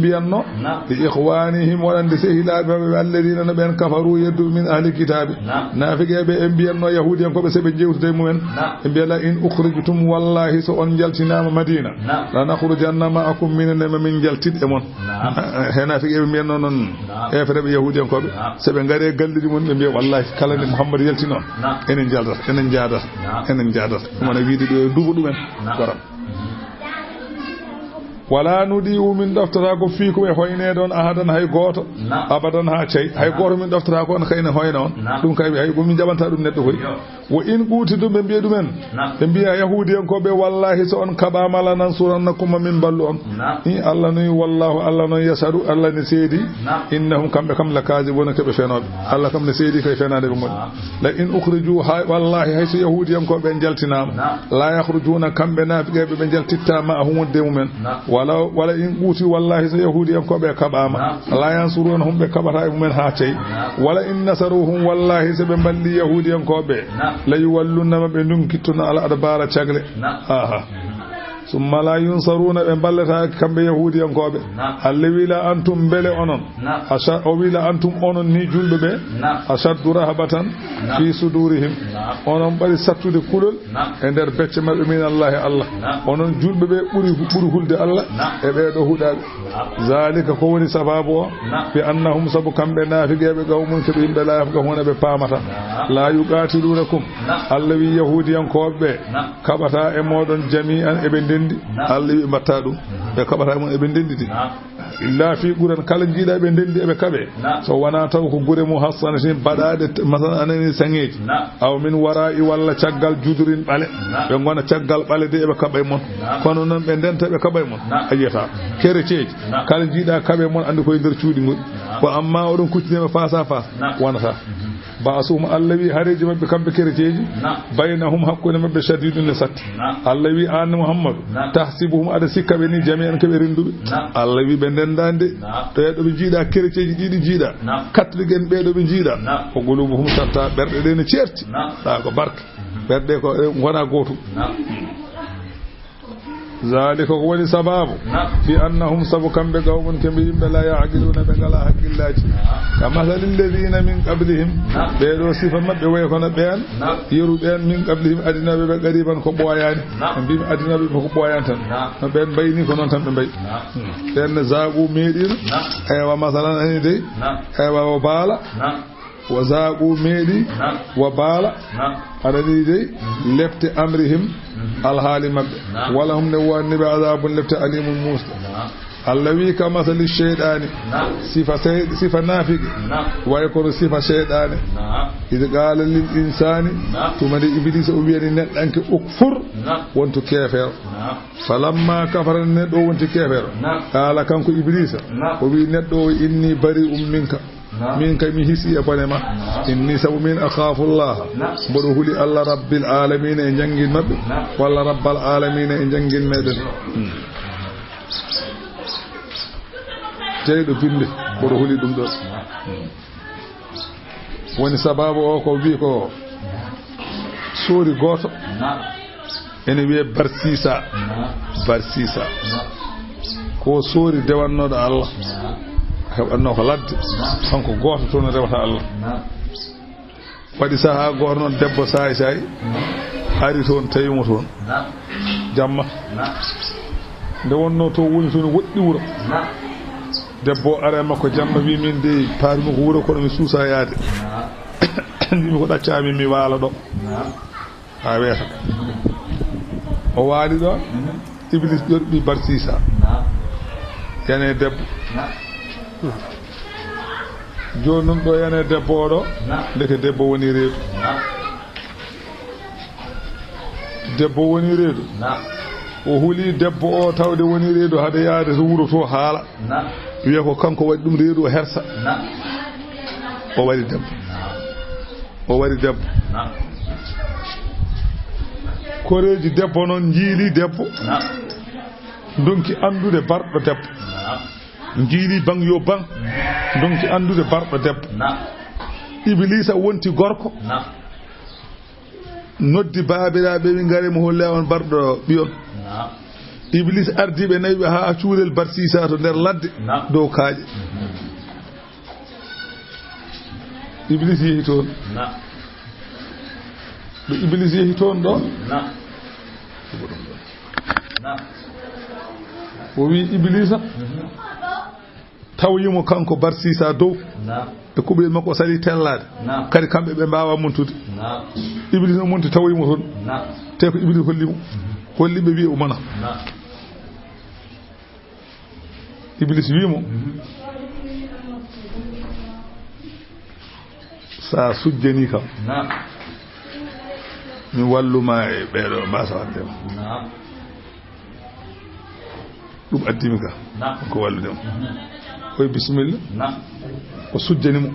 biyanno bi ikhwanihim walande sehilabe alladhina ben kafaru yadu min ahli kitabi nafigebe e biyanno yahudiyan ko be sebe jewtude mumen e bela in ukhrijtum wallahi so on jaltinama madina la nakhrujanna ma'akum min jaltid e mon hena ebe men non e fere yahudi en ko be sebe ngare gallidi mon be biya wallahi kala ni muhammad yalti non enen jaada mona wiidi do dubu dumen garam wala nudiu min daftara ko fi ko e hoyne don ahadan hay goto abadan ha cey hay goto min daftara ko on kayne hoyna on dum kay hay go min jabanta dum neddo hoy wo in guti dum be biya dumen be biya yahudi en ko be wallahi so on kaba mala nan surannakum min ballu on ni allah ni wallahu allah no yasaru allah ni seedi innahum kambe kam la kazibuna ke be fenobe allah kam ne seedi kay fenade be mon la in ukhriju wallahi hay so yahudi en ko be jaltinama la yakhrujuna kambe nafibe be jaltitta ma hum de mumen wala in guti wallahi so yahudi en ko be kabama la yansuruna hum be kabata mumen ha tay wala in nasaruhum wallahi so be balli yahudi en ko be la yuwalluna be dunkituna ala adbara chagle aha summa la yunsaruna be ballata kambe yahudi en ko be allawi la antum bele onon asha o wila antum onon ni julbe be ashaddu rahabatan fi sudurihim onon bari sattude kulol e der becce mabbe min allah onon julbe be buri hulde allah e be do hudabe zalika ko woni sababu o bi annahum sabu kambe nafigebe gawmun to be la yafga hona be pamata la yuqatilunakum allawi yahudi en ko be kabata e modon jami'an e be Allah wi batta dum be kabata mon e be dendidi illa fi quran kala jida be dendi e be kabe so wana taw ko gure mu hassanatin badade masalan anani sangeji aw min wara'i walla caggal judurin bale be gona caggal bale de e be kabe mon kono non be denta be kabe mon ayeta kere ceji kala jida kabe mon andi koy der cuudi ngol ko amma odon kuccine face à face wonata baasum allawi hareji mabbe kambe kere ceji baynahum hakkunde mabbe shadidun satti allawi an muhammad tahsibuhum ada sikabe ni jami'an kabe rindube allawi be dendande to e do be jiida kere ceji didi jiida katligen be do be jiida ko gulubuhum satta berde de ne certi da ko barke berde ko gona goto ذلك هو السبب بأنهم سبكم بقوم كبيرين لا يعقلون بقلا حق الله كما الذين من قبلهم بيرو صفة ما بيويكون بيان يرو بيان من قبلهم أدنى بقريبا كبويان بيم أدنى بكبويان تن بيان بيني كنون تن بي بيان زاغو ميدين أيوة مثلا أني أيوة وبالا وزاغو ميدي وبالا أدني دي لفت أمرهم الحال مب ولهم نوان بعذاب لفت عليم موسى الذي كمثل الشيطان صفة نافق ويكون صفة شيطان إذا قال للإنسان ثم إبليس أبيني نتلنك أكفر وانت كافر فلما كفر الندو وانت كافر قال كانك إبليس وبي ندو إني بريء منك من هسي أبنما إني سو من أخاف الله بروه لي الله رب العالمين إن جنجل مب ولا رب العالمين إن جنجل مدن جيد بند بروه لي دم دس وين سبب أو كوبيكو سوري غوت ene wiye barsisa barsisa ko soori dewannoɗo Allah heɓanno ko ladde kanko goto toon rewata Allah waɗi saha goto noon debbo sayi sayi ari toon tawimo toon jamma nde wonno to woni toon woɗɗi wuro debbo are makko jamma wi min de paarimi ko wuro kono mi suusa yaade ndimi ko ɗaccami mi waala ɗo ha weeta o waali ɗo Iblis ƴorɓi barsisa yane debbo joni noon ɗo yane debbo oɗo ndeke debbo woni reedu debbo woni reedu o huuli debbo o tawde woni reedu hade yaade to wuro to haala wiya ko kanko waɗi ɗum reedu o hersa o waɗi debbo o waɗi debbo koreji debbo noon jiili debbo donki andude barɗo debbo jiili bang yo bang donki andude barɗo debbo Iblisa wonti gorko noddi baabiraɓe ɓe ngari mo holle on barɗo ɓiyon Iblis ardiɓe nayi ɓe ha cuurel barsisa to nder ladde dow kaaƴe Iblis yehi toon ɗo Iblis yehi toon ɗo o wi Iblisa tawyimo kanko barsisa dow e kuɓel makko sali tellade kadi kamɓe ɓe mbawa montude Iblis no monti tawyimo toon te ko Iblis hollimo holliɓe wi o mana Iblis wimo sa sujjani kam mi walluma e ɓeɗo mbasa waddema ɗum addimi ka ko walludema koye bisimilla o sujjanimo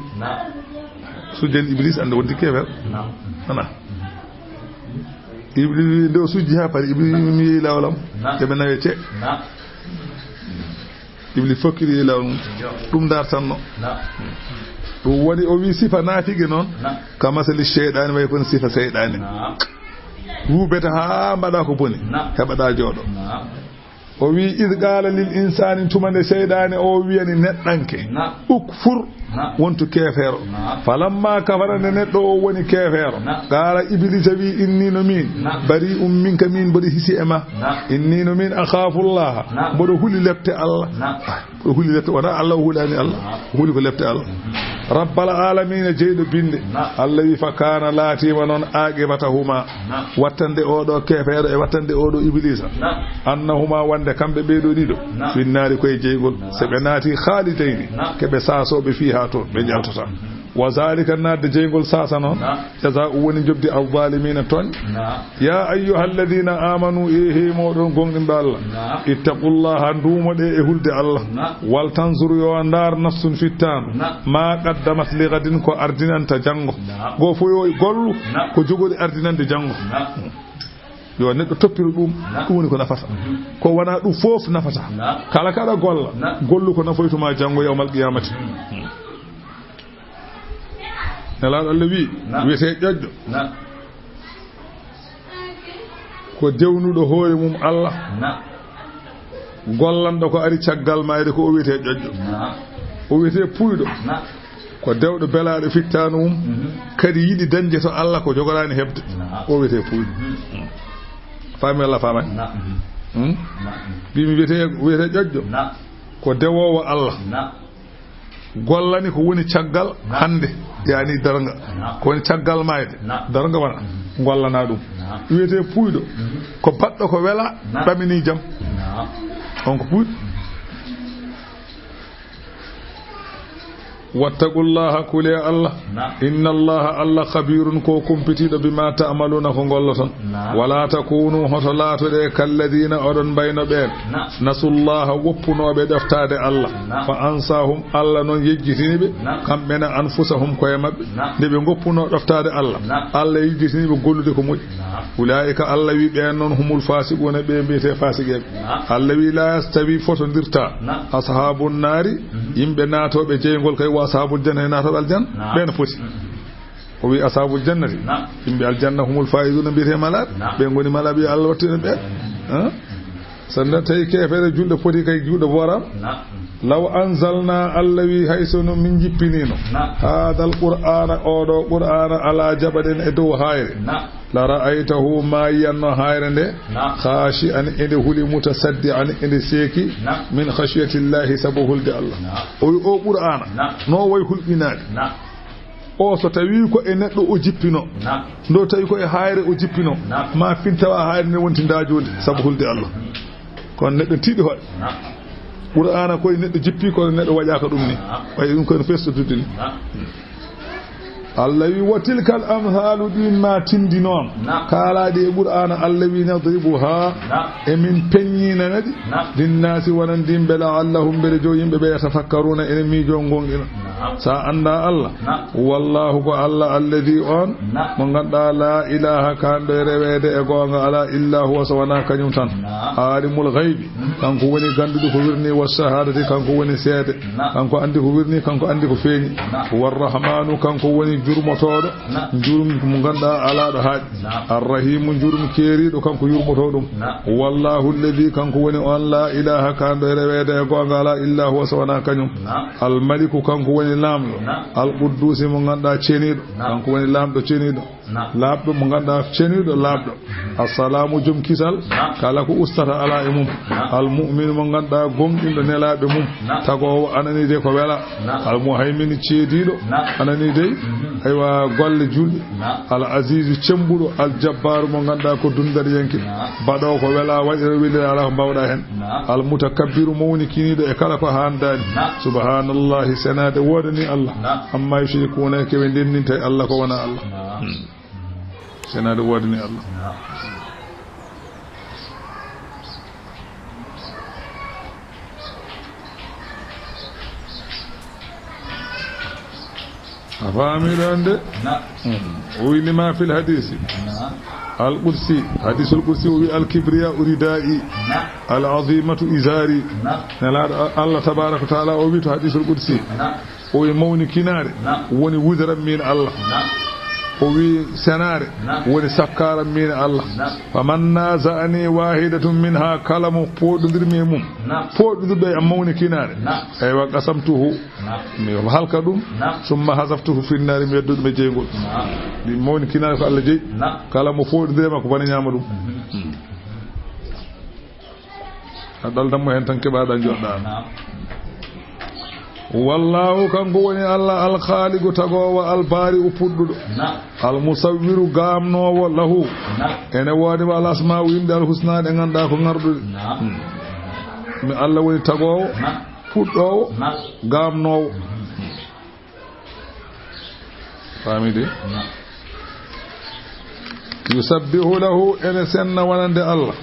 sujjani Iblis ande wonti kefer ana Iblis nde o sujji ha paari Iblis mi yeehi lawalam eɓe nawe ce Iblis fokkiri yeehi lawol mum ɗum dartanno ɗum woni o wi sifa naafigi noon ka masali cheyɗani way kono sifa seyɗani wuubeta ha mbaɗa ko boni heɓaɗa jooɗo o wi id qala lil insani tumande seyɗani o wiyani neɗɗanke ukfur wontu keefeero falamma kafara nde neɗɗo o woni keefeero qala Iblisa wi inni no min bari minka min mboɗo hisi e ma inni no min akhafullaha mboɗo huuli lepte Allah mboɗo huuli lepte wona Allah o huulani Allah o huuli ko lepte Allah rabbal alamina jeyɗo binde Allah wi fa kana laatima noon aqibatahuma wattande oɗo keefeero e wattande oɗo Iblisa annahuma wande kamɓe ɓeeɗo ɗiɗo finnaari koye jeygol so ɓe naati khaalidayni keɓe saasoɓe fiha toon ɓe jaltota wa zalika nadde jeygol sasa noon jaza'u woni jobdi alzalimina toon ya ayyuha alladina amanu ehe moɗon gonɗinɓe Allah ittaqullaha ndumoɗe e hulde Allah wal tanzuru yo ndar nafsun fittanu ma qaddamat li gadin ko ardinanta janggo go fo yo gollu ko jogori ardinande janggo yo neɗɗo toppiro ɗum woni ko nafata ko wona ɗum fof nafata kala kaɗa golla gollu ko nafoytuma janggo yawmal qiyamati nelaɗo Allah wi wiyete ƴoƴƴo ko dewnuɗo hoore mum Allah gollanɗo ko ari caggal mayde ko o wiyete ƴoƴƴo o wiyete puyɗo ko dewɗo belaɗo fittanu mum kadi yiɗi dañde to Allah ko jogorani hebde o wiyete puyɗo faami Allah faamani mbimi wiyete ƴoƴƴo ko dewowo Allah gollani ko woni caggal hande yani darga ko woni caggal mayde darga wana gollana ɗum wiyete puyɗo ko baɗɗo ko wela ɗamini jam on ko puyɗo wattaqullaha kule Allah inna allaha Allah khabirun ko kumpitiɗo bima ta'maluna ko golloton wala takunu hoto laatoɗe kalladina oɗon bayno ɓen nasullaha woppunoɓe ɗeftade Allah fa ansahum Allah noon yejjitiniɓe kamɓene anfusahum koye mabɓe nde ɓe goppuno ɗeftade Allah Allah yejjitiniɓe gollude ko moƴƴi ulaika Allah wi ɓen noon humul fasiquna ɓe mbiyete fasiqeɓe Allah wi la yastawi fotodirta ashabun nari yimɓe naatoɓe jeygol kay ashabul janna natoɓe aljanna ɓen foti o wi ashabul jannati yimɓe aljanna humul faizuna mbiyete malade ɓe goni malaɓe Allah wattinen ɓe sannan tawi kefere julɗo poti kay juuɗo boram law anzalna allah wi haysono min jippinino hadal qur'ana oɗo qur'ana ala jaɓaɗen e dow hayre la ra'aytahu ma yiyanno hayre nde khashi an ende huli mutasaddi an ende seeki min khashiyatillahi sabu hulde Allah o wi o qur'ana no way hulɓinade o so tawi ko e neɗɗo o jippino ndo tawi ko e hayre o jippino ma fintawa hayre nde wonti ndajude sabu hulde Allah kono neɗɗo tiiɗi hoɗe qur'ana koye neɗɗo jippi kono neɗɗo waƴaka ɗum ni wayi ɗum kono festotude ni Allah wi wa tilkal amhalu ɗin ma tindi noon kaalaɗi e qur'ana Allah wi nadribuha emin peññina nadi linnasi wonandimɓe la'allahum mbeɗe jo yimɓeɓe yatafakkaruna ene miijo gonɗina sa anda Allah wallahu ko Allah alladi on mo ganduɗa la ilaha kanɗo e rewede e gonga ala illa huwa so wona kañum tan alimul ghaibi kanko woni ganduɗo ko wirni wa shahadati kanko woni seede kanko andi ko wirni kanko andi ko feeñi warrahmanu kanko woni jurmotoɗo jurum mo ganduɗa alaɗo haaƴi arrahimu jurum keeriɗo kanko yurmoto ɗum wallahu alladi kanko woni on la ilaha kanɗo e rewede e gonga ala illa huwa so wona kañum almaliku kanko woni lamɗo alquddusi mo ganduɗa ceniɗo kanko woni lamɗo ceniɗo labɗo mo ganduɗa ceniɗo labɗo assalamu joom kisal kala ko ustata ala e mum almu'min mo ganduɗa gonɗinɗo nelaɓe mum tagowo anani de ko wela almuhaymini ceediɗo anani de aywa golle julɗe al azizu cembuɗo aljabbaru mo ganduɗa ko dundar yanki baɗo ko wela waɗira wili ala ko mbawɗa hen almutakabbiru mo woni kiniɗo e kala ko handani subhanallahi senade wodani Allah amma yushrikuna keɓe ndenninta e Allah ko wona Allah senade wodani Allah أفهمي وينما في الحديث القدسي حديث القدسي والكبرياء ردائي العظيمة إزاري الله تبارك وتعالى وبيت حديث القدسي ويموني كناري وني وزرا من الله وي سناري وني سكارا من الله فمن نازعني واحدة منها كلام فود درميمم فود دربي أموني كناري أيوة قسمته هل كدوم ثم حذفته في النار ميدود مجيغول دي موني كناري فالله جي كلام فود درما كباني نعمدو هذا دم هنتن كبادا جودان wallahu kanko woni Allah alkhaliqu tagowo albari upuddudo almusawwiru gamnowo lahu ene wodi wal asma'u yimbe alhusna de ganda ko ngardude mi Allah woni tagowo fuddowo gamnowo famide yusabbihu lahu ene senna wonande Allah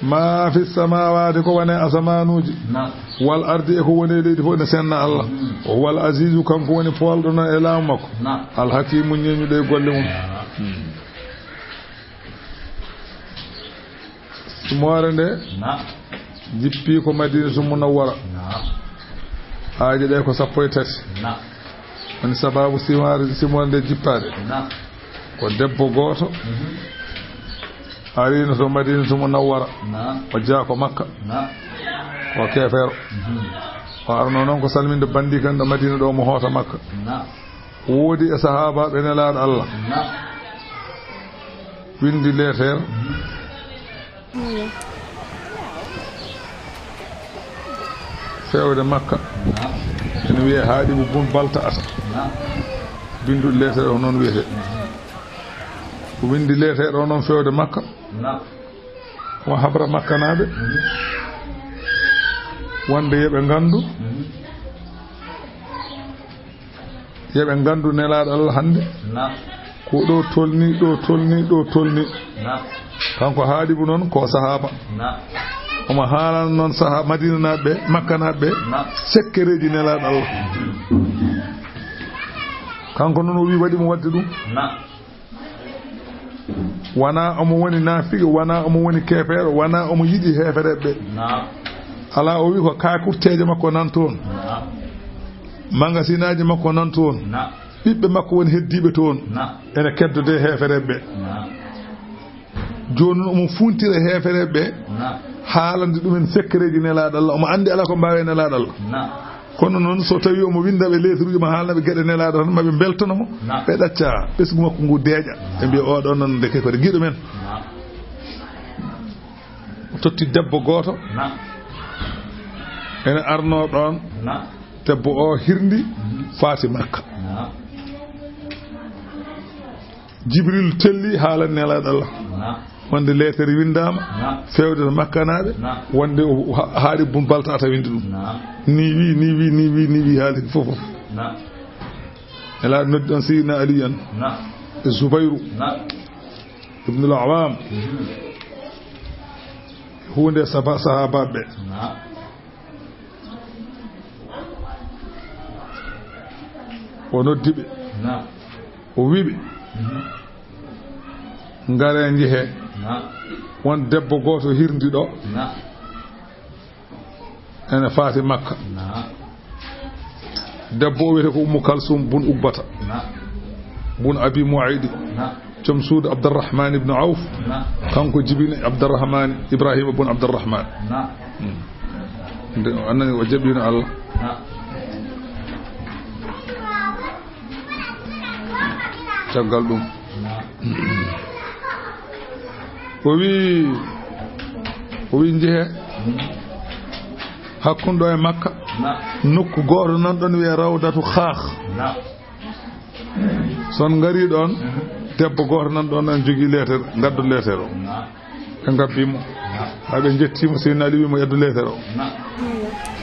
ma fi samawati ko woni asmanuji wal ardi ko woni leydi fo ne senna Allah wal azizu kanko woni poldo no e laam makko al hakimu nyeñude golle mum moore nde jippi ko Madinatu Munawwara haaje de ko 13 woni sababu simore nde jippade ko debbo goto arino to Madinatu Munawwara o jaako Makka o kefero o arno noon ko salminde bandi kan ɗo Madina ɗo mo hoota Makka woodi e sahaba ɓe nelaaɗo Allah windi lettere fewde Makka ene wiye haaɗimo bum balta ata binduɗo lettere o noon wiyete ko windi lettere o noon fewde Makka o habra Makka naaɓe wonde yeɓe gandu nelaaɗo Allah hande ko ɗo tolni kanko haaɗimo noon ko sahaba omo haalano noon sahaba Madina naɓe Makka naɓe sekkereji nelaaɗo Allah kanko noon o wi waɗimo wadde ɗum wana omo woni nafiqo wana omo woni kefeero wana omo yiɗi hefereɓe ala o wi ko kakurteje makko nan toon magasinaji makko nan toon ɓiɓɓe makko woni heddiɓe toon ene keddode heefereɓe joni omo funtira heefereɓe haalande ɗumen secret ji nelaɗo Allah omo andi ala ko mbawe nelaɗo Allah kono noon so tawi omo windaɓe lettre uji ma haalnaɓe gueɗe nelaɗo tan maɓe beltanamo ɓe ɗacca ɓesgu makko ngu deeƴa ɓe mbiya oɗo noon ndeke kode guiɗo men totti debbo goto ene arno ɗon debbo o hirndi faati Makka Jibril telli haalan nelaɗo Allah wonde lettere windama fewde to makkanaɓe wonde haari bun baltata winde ɗum ni wi haali fof ela noddi ɗon Seydina Ali en e Zoubayru ibnul Awam hunde sahabaɓe o noddiɓe o wiɓe ngare jeehe won debbo goto hirdiɗo ene faati Makka debbo o wiyete ko Ummu Kalsum bun Ubbata bun Abi Muaydi joom suudu Abdurrahman ibn Awf kanko jibini Abdurrahman Ibrahima bun Abdurrahman annani o jaɓino Allah caggal ɗum o wi jeehe hakkundo e Makka nokku goto nan ɗon wiye Rawdatu Khakh son gari ɗon debbo goto nan ɗon an jogui lettere gaddu lettere o ɓe gabbimo haɓe jettimo Seydina Ali wimo yaddu lettere o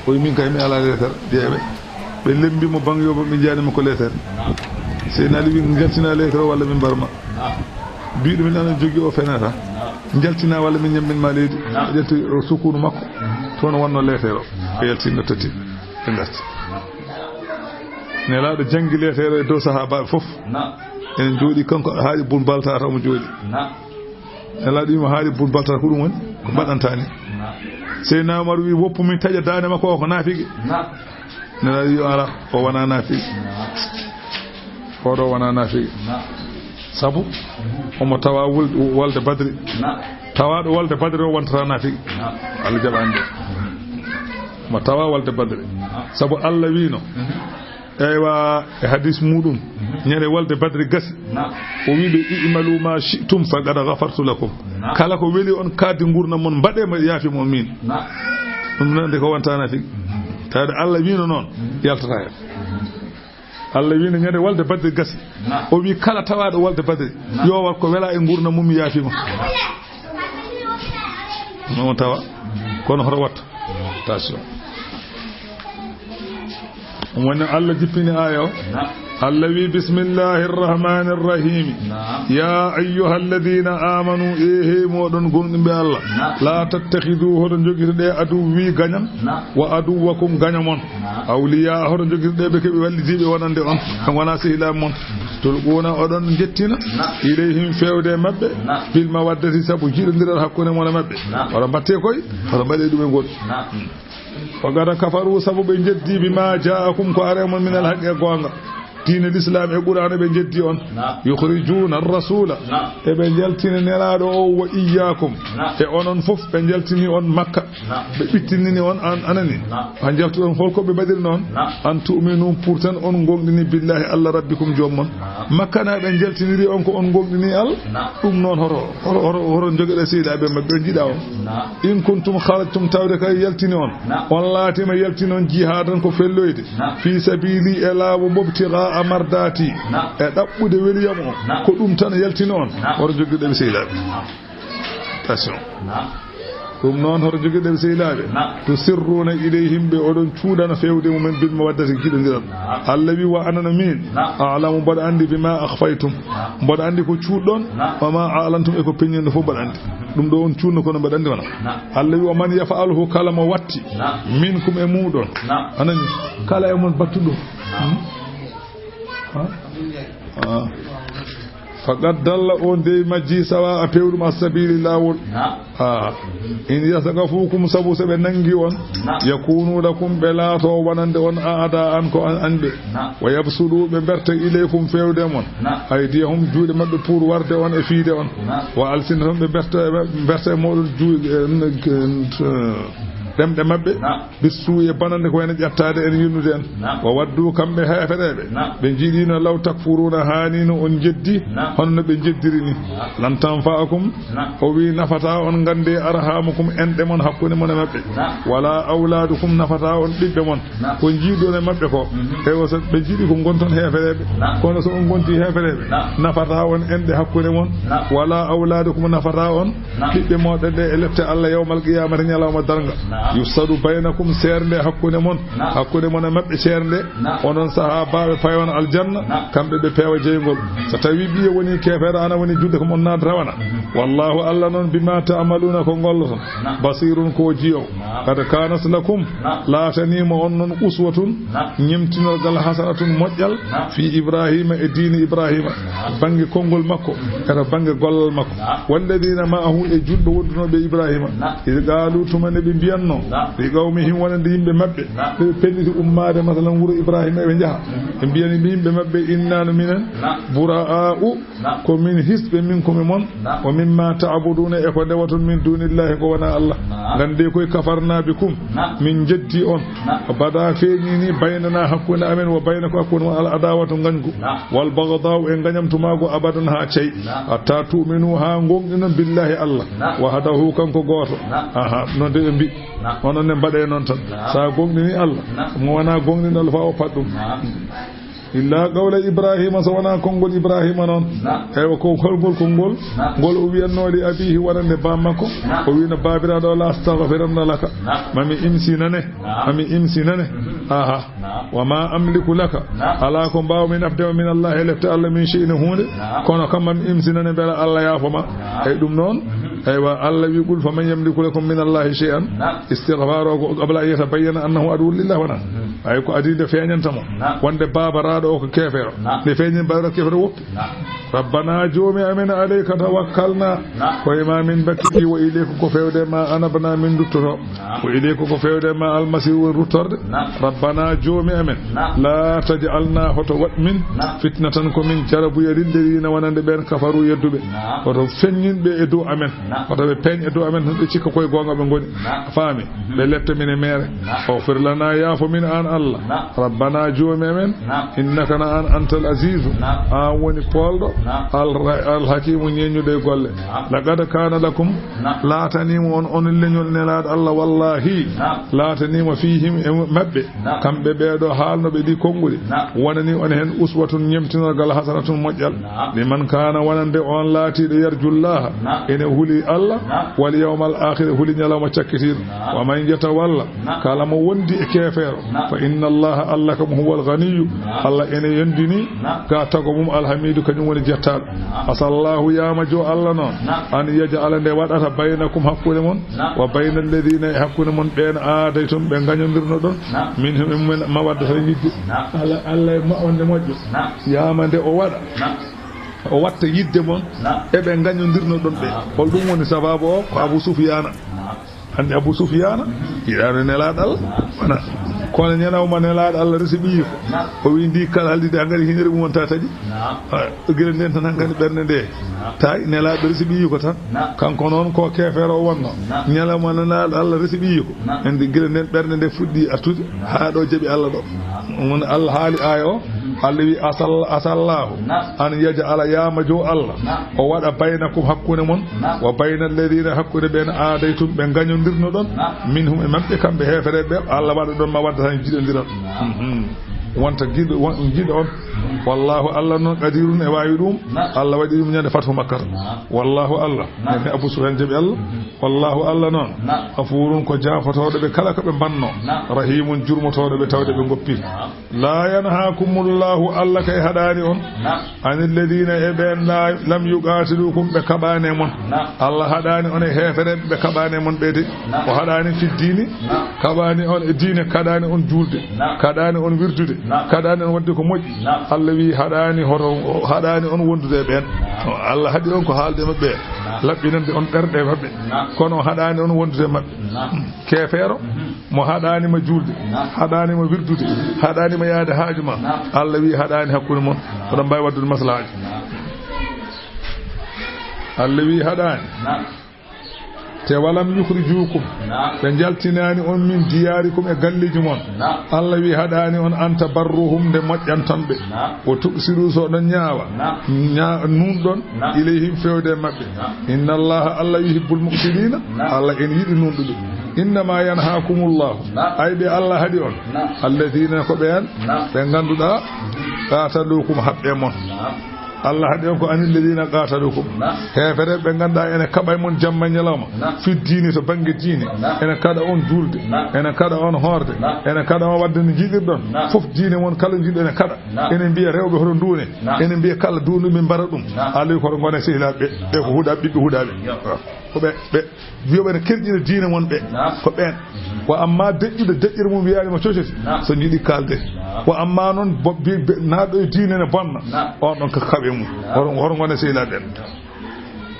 o wi min kay mi ala lettere ƴeeɓe ɓe lembimo bangyobo ɓe jiyanima ko lettere Seydina Ali wi jaltina lettere o walla min mbarma biɗo min ana jogui o fenata jaltina walla min ñamminma leydi o ƴetti sukunu makko toon wonno lettere o ɓe yaltinno tati ɓe garti nelaɗo janggi lettere o e dow sahabaɓe foof enen jooɗi kanko haaɗi bun baltata omo jooɗi nelaɗo wima haaɗi bun baltata ko ɗum woni ko mbaɗantani Seydina Umar wi woppu min taƴa dande makko o ko naafigue nelaɗo wi ala o wona naafigue oɗo wona naafigue sabu omo tawa walde Badri tawaɗo walde Badri o wontata naafigue Allah jaɓani de mo tawa walde Badri sabu Allah wino eywa e hadis muɗum ñande walde Badri gasi o wiɓe i'malu ma shi'tum faqad ghafartu lakum kala ko weeli on kaddi gurdam mon mbaɗema yaafimo min ɗum nande ko wonta naafigue tawde Allah wino noon yaltata hen Allah wino ñande walde Badri gasi o wi kala tawaɗo walde Badri yo wat ko wela e gurdam mum yaafima non tawa kono hoto watta attention woni Allah jippini ayo Allah wi bismillahir rahmanir rahim ya ayyuhalladhina amanu ehe modon gondimbe Allah la tattakhidu hodo jogirde adu wi gañam wa aduwakum gañamon awliya hodo jogirde be kebe wallidibe wonande on kan wana sehila mon tulquna odon jettina ilayhim fewde mabbe bil mawaddati sabu jidondiral hakkunde mon mabbe wala batte koy wala bade dum e gol fagara kafaru sabu be jeddi bima jaakum ko aremon min al haqqi gonga diine l'islam e qur'an be jeddi on yukhrijuna ar-rasula e be jaltini nelaado o wa iyyakum e onon fof be jaltini on Makka be bittinini on an anani an jaltu on holko be badir non an tu'minu pourtan on gongdini billahi Allah rabbikum jommon Makka na be jaltiniri on ko on gongdini al dum non horo jogede seedaabe mabbe jida on in kuntum kharajtum tawde kay yaltini on laati ma yaltini on jihadan ko felloyde fi sabili ela wo mobtira amardati e dabbude weliyam o ko dum tan yaltini on horo jogide be seedaabe attention dum non horo jogide be seedaabe to sirruna ilayhim be odon cuudana fewde mumen bil mawaddati kidondiran Allah wi wa anana min a'lamu bad andi bima akhfaytum bad andi ko cuuddon wa ma a'lantum e ko peññen fo bad andi dum do on cuudno kono bad andi wana Allah wi wa man yafa'aluhu kalama watti minkum e mudon anani kala e mon battudo faqad dalla on de majji sawa a pewdum as-sabili lawol in yasagafukum sabu sabe nangi on yakunu lakum belato wanande on aada an ko ande wa yabsudu be berta ilaykum fewde mon aydihum juude mabbe pour warde on e fiide on wa alsinhum be berta modul juude demde mabbe bisuye banande ko en jattade en yunnude en wa waddu kambe heferebe be jidino law takfuruna hanino on jeddi honno be jeddiri ni lan tanfa'akum o wi nafata on gande arhamukum ende mon hakkunde mon mabbe wala auladukum nafata on bibbe mon ko jidone mabbe ko e wasa be jidi ko gonton heferebe kono so on gonti heferebe nafata on ende hakkunde mon wala auladukum nafata on bibbe modde de elefte Allah yawmal qiyamah nyalawma darga yusadu bainakum sernde hakkunde mon mabbe sernde onon sahaba fayon aljanna kambe be pewa jeygol so tawi biye woni kefere ana woni judde ko mon nad rawana wallahu alla non bima ta'maluna ko golloton basirun ko jiyo kada kanas lakum la tanima onnon uswatun nyimtinol gal hasanatun mojjal fi ibrahima e dini ibrahima bangi kongol makko kada bangi gollal makko walladina ma'ahu e julbe wondunobe ibrahima qalu tumane be biyanno bi qawmihim wonande yimbe mabbe be penditi ummade masalan wuro ibrahima e jaha e biyani yimbe mabbe innanu minen buraa'u ko min hisbe minkum mon wa mimma ta'buduna e ko dewatun min dunillahi ko wana allah gande koy kafarna bikum min jeddi on bada feeni baynana hakkunde amen wa baynako hakkunde al adawatu gangu wal baghdau en ganyamtumago abadan ha cey atta tu'minu ha gonginon billahi allah wa hadahu kanko goto non de bi onon ne mbade non tan sa gongni Allah mo wana gongni dal fa o paddum illa qawla ibrahima so wana kongol ibrahima non e ko kongol gol o wi'annode abihi wanande bamako o wi'na babiraɗo la astaghfiranna laka mami imsinane wa ma amliku laka ala ko mbaw min afdama min allah lefta allah min shay'in hunde kono kam mami imsinane bela allah yafoma e dum non aywa allah wi qul faman yamliku lakum min allah shay'an istighfaru ko qabla an yatabayyana annahu adu lillahi wana ay ko adide feñantamo wonde babaraɗo o ko kefero ne feñin babaraɗo kefero woppi rabbana joomi amin alayka tawakkalna ko ima min bakki wa ilayka ko fewde ma anabna min duttoto ko ilayka ko fewde ma almasihu ruttorde rabbana joomi amin la taj'alna hoto wadmin fitnatan ko min jarabu yadillerina wonande ben kafaru yedduɓe hoto feññinɓe e dow amen hoto ɓe peñ e dow amen ɓe cikka koye gonga ɓe goni faami ɓe lefta min e mere o firlana yaafo min an allah rabbana joomi amen innaka na an antal azizu an woni polɗo alhakimu ñeñude golle laqad kana lakum laatanima on leñol nelaɗo allah wallahi laatanima fihim e mabɓe kamɓe ɓeɗo haalnoɓe ɗi konguɗi wonani on hen uswatun ñemtinogal hasanatun moƴƴal liman kana wonande on laatiɗo yarjullaha ene huuli allah wal yawmal akhir huuli ñalawma cakkitiɗo wa man yatawalla kala mo wondi e kefeero fa inna allaha allah kam huwal ganiyu allah ene yondini ga tago mum alhamidu kañum woni jettaɗo asallahu yama jo allah noon an yaj'ala nde waɗata baynakum hakkude mon wa bayna alladhina e hakkude mon ɓen aadaytum ɓe gañodirno ɗon min mumen ma waddata yidde allah ma onde moƴƴo yama nde o waɗa o watta yidde mon eɓe gañodirno ɗon ɓe hol ɗum woni sababu o ko Abu Sufyana hande Abu Sufyana yiɗano nelaɗo Allah wona kono ñanawma nelaɗo Allah resi ɓiyi ko o wi ndi kala haldide hankkadi hiñere mum wonta tadi guila nden tan hankkadi ɓerde nde tawi nelaɗo resi ɓiyi ko tan kanko noon ko kefere o wonno ñalawma nelaɗo Allah resi ɓiyi ko andi guila nden ɓerde nde fuɗɗi attude ha ɗo jaaɓi Allah ɗo woni Allah haali aya o Allah wi asallahu an yaj'ala yama jo Allah o waɗa baynakum hakkude mon wa bayna alladhina hakkude ɓen aadaytum ɓe gañodirno ɗon minhum e mabɓe kamɓe hefereɓe Allah waɗa ɗon ma wadda tan jiɗodiran wonta jiɗo on wallahu Allah noon qadirun e wawi ɗum Allah waɗi ɗum ñande fatu makkata wallahu Allah nene Abu Sufyan jaɓi Allah wallahu Allah noon afurun ko jafotoɗo ɓe kala ko ɓe banno rahimun jurmotoɗo ɓe tawde ɓe goppi la yanhakumullahu Allah kay haɗani on anil ladina e ɓen lam yuqatilukum ɓe kaɓane mon Allah haɗani on e hefereɓe ɓe kaɓane mon ɓeyde o haɗani fi dini kaɓani on e diine kaɗani on julde kaɗani on wirdude kaɗani on wadde ko moƴƴi Allah wi haɗani hoto haɗani on wondude ɓen Allah haɗi on ko haalde mabɓe laɓɓinande on ɗerɗe mabɓe kono haɗani on wondude mabɓe kefeero mo haɗanima julde haɗanima wirdude haɗanima yaade haaju ma Allah wi haɗani hakkude mon oɗon mbawi waddude maslahaji Allah wi haɗani te walam yukhrijukum ɓe jaltinani on min diyarikum e galleji mon Allah wi haɗani on an tabarruhum nde moƴƴantonɓe o tuksiru so ɗon ñaawa nunɗon ilayhim fewde maɓɓe inna allaha Allah yuhibbul muqsidina Allah en yiɗi nunɗuɓe innama yanhakumullahu ay ɓe Allah haɗi on alladina ko ɓen ɓe ganduɗa qatalukum haɓɓe mon Allah haɗi on ko anil ladina qatalukum hefere ɓe ganduɗa ene kaɓay mon jamma ñalawma fi diini to banggue diine ene kaɗa on julde ene kaɗa on horde ene kaɗa on wadde no jiɗirɗon foof diine mon kala jiɗɗo ene kaɗa ene mbiya rewɓe hoto duune ene mbiya kala duunuɓe mbara ɗum alay koto gone sehilaɓe ɓe ko huuɗa ɓiɓɓe huuɗaɓe ko ɓe wiyoɓe ne kerƴina diine mon ɓe ko ɓen wa amma deƴƴude deƴƴere mum wiyanima cocoti so jiiɗi kalde wa amma noon naaɗo e diine ne bonna on ɗon ko kaɓe mum hoto gone sehilaɓe ɓen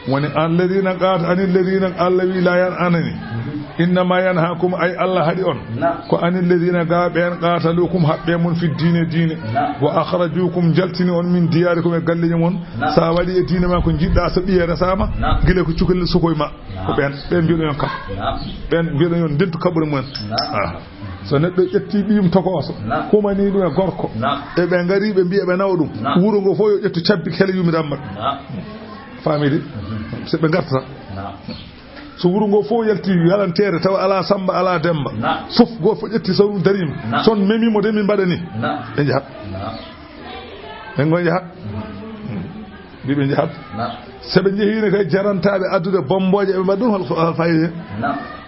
woni alladina qata anil ladina Allah wi la yan anani innama yanhakum ay Allah haɗi on ko anil ladina ga ɓen qatalukum haɓɓe mon fi diine wa akhrajukum jaltini on min diyarikum e galleji mon sa waɗi e diine ma ko jiɗɗa so ɓiye resama guila ko cukalel sukoye ma ko ɓen mbiɗo yon kam ɓen mbiɗo yon dentu kaɓɓure mumen so neɗɗo ƴetti ɓiyum tokoso kumani ɗum e gorko e ɓe gari ɓe mbiya ɓe nawa ɗum wuuro ngo fof yo ƴettu cabbi kele yumiran maɓɓe famidi so ɓe gartata so wuro ngo fof yalti yalantere tawa ala samba ala demba fof goto fof ƴetti so ɗum darima son memimo de min mbaɗani ɓe jahat ɓen go jahat mbiɓe jahat soɓe jehine kay jarantaɓe addude bomboje eɓe mbaɗa ɗum hol fayida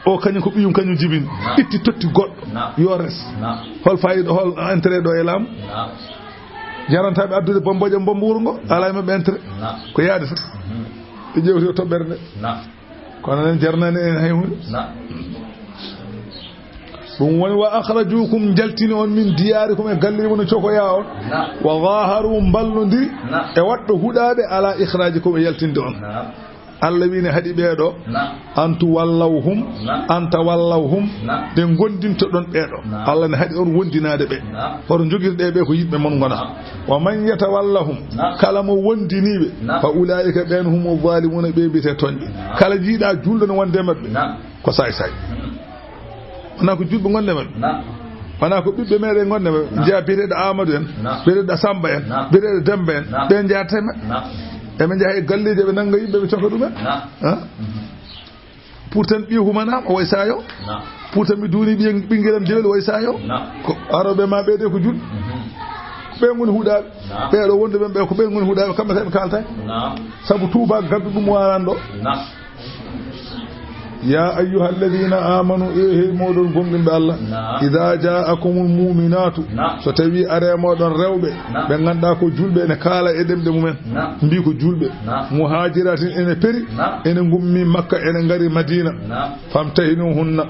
o kañum ko ɓiyum kañum jibini itti totti goɗɗo yo res hol fayida hol intérêt ɗo e laamu jarantaɓe addude bomboje bombo wuro ngo ala maɓe intérêt ko yaade tan ɓe ƴewti o toɓɓere nde kono nen jarnani en hay hunde ɗum woni wa akhrajukum jaltini on min diyarikum e galleji mon cokoya on wa gaharu mballodiri e waɗɗo huɗaɓe ala ikhrajikum e yaltinde on Allah wini haɗi ɓeeɗo antu wallawhum anta wallawhum ɓe gondinto ɗon ɓeeɗo Allah ne haɗi on wondinade ɓe hoto jogirɗe ɓe ko yiɓɓe mon gona wa man yatawallahum kala mo wondiniɓe fa ulaika ɓen humo zalimuna ɓe bite toñɓe kala jiiɗa julɗo no wonde mabɓe ko say wona ko julɓe gonde mabɓe wona ko ɓiɓɓe meɗen gonde mabɓe jeeya biyeteɗo Amadou en biyeteɗo Samba en biyeteɗo Demba en ɓen jeeyatema eɓe jaha e galleji ɓe nangga yimɓe ɓe coka ɗumen pour tan ɓiye humanama way sayo pour tan mi duuni ɓinguelam dewle way sayo ko aroɓe ma ɓeede ko julɓe ɓen goni huuɗaɓe ɓeɗo wonde ɓen ɓe ko ɓen goni huuɗaɓe kamɓe taɓe kaltani saabu tuuba gaddu ɗum waran ɗo ya ayyuha alladhina amanu e moɗon gonɗinɓe Allah idha ja'akumul mu'minatu so tawi are moɗon rewɓe ɓe ganduɗa ko julɓe ene kaala e ɗemɗe mumen mbi ko julɓe muhajiratin ene peri ene gummi Makka ene gari Madina famtahinu hunna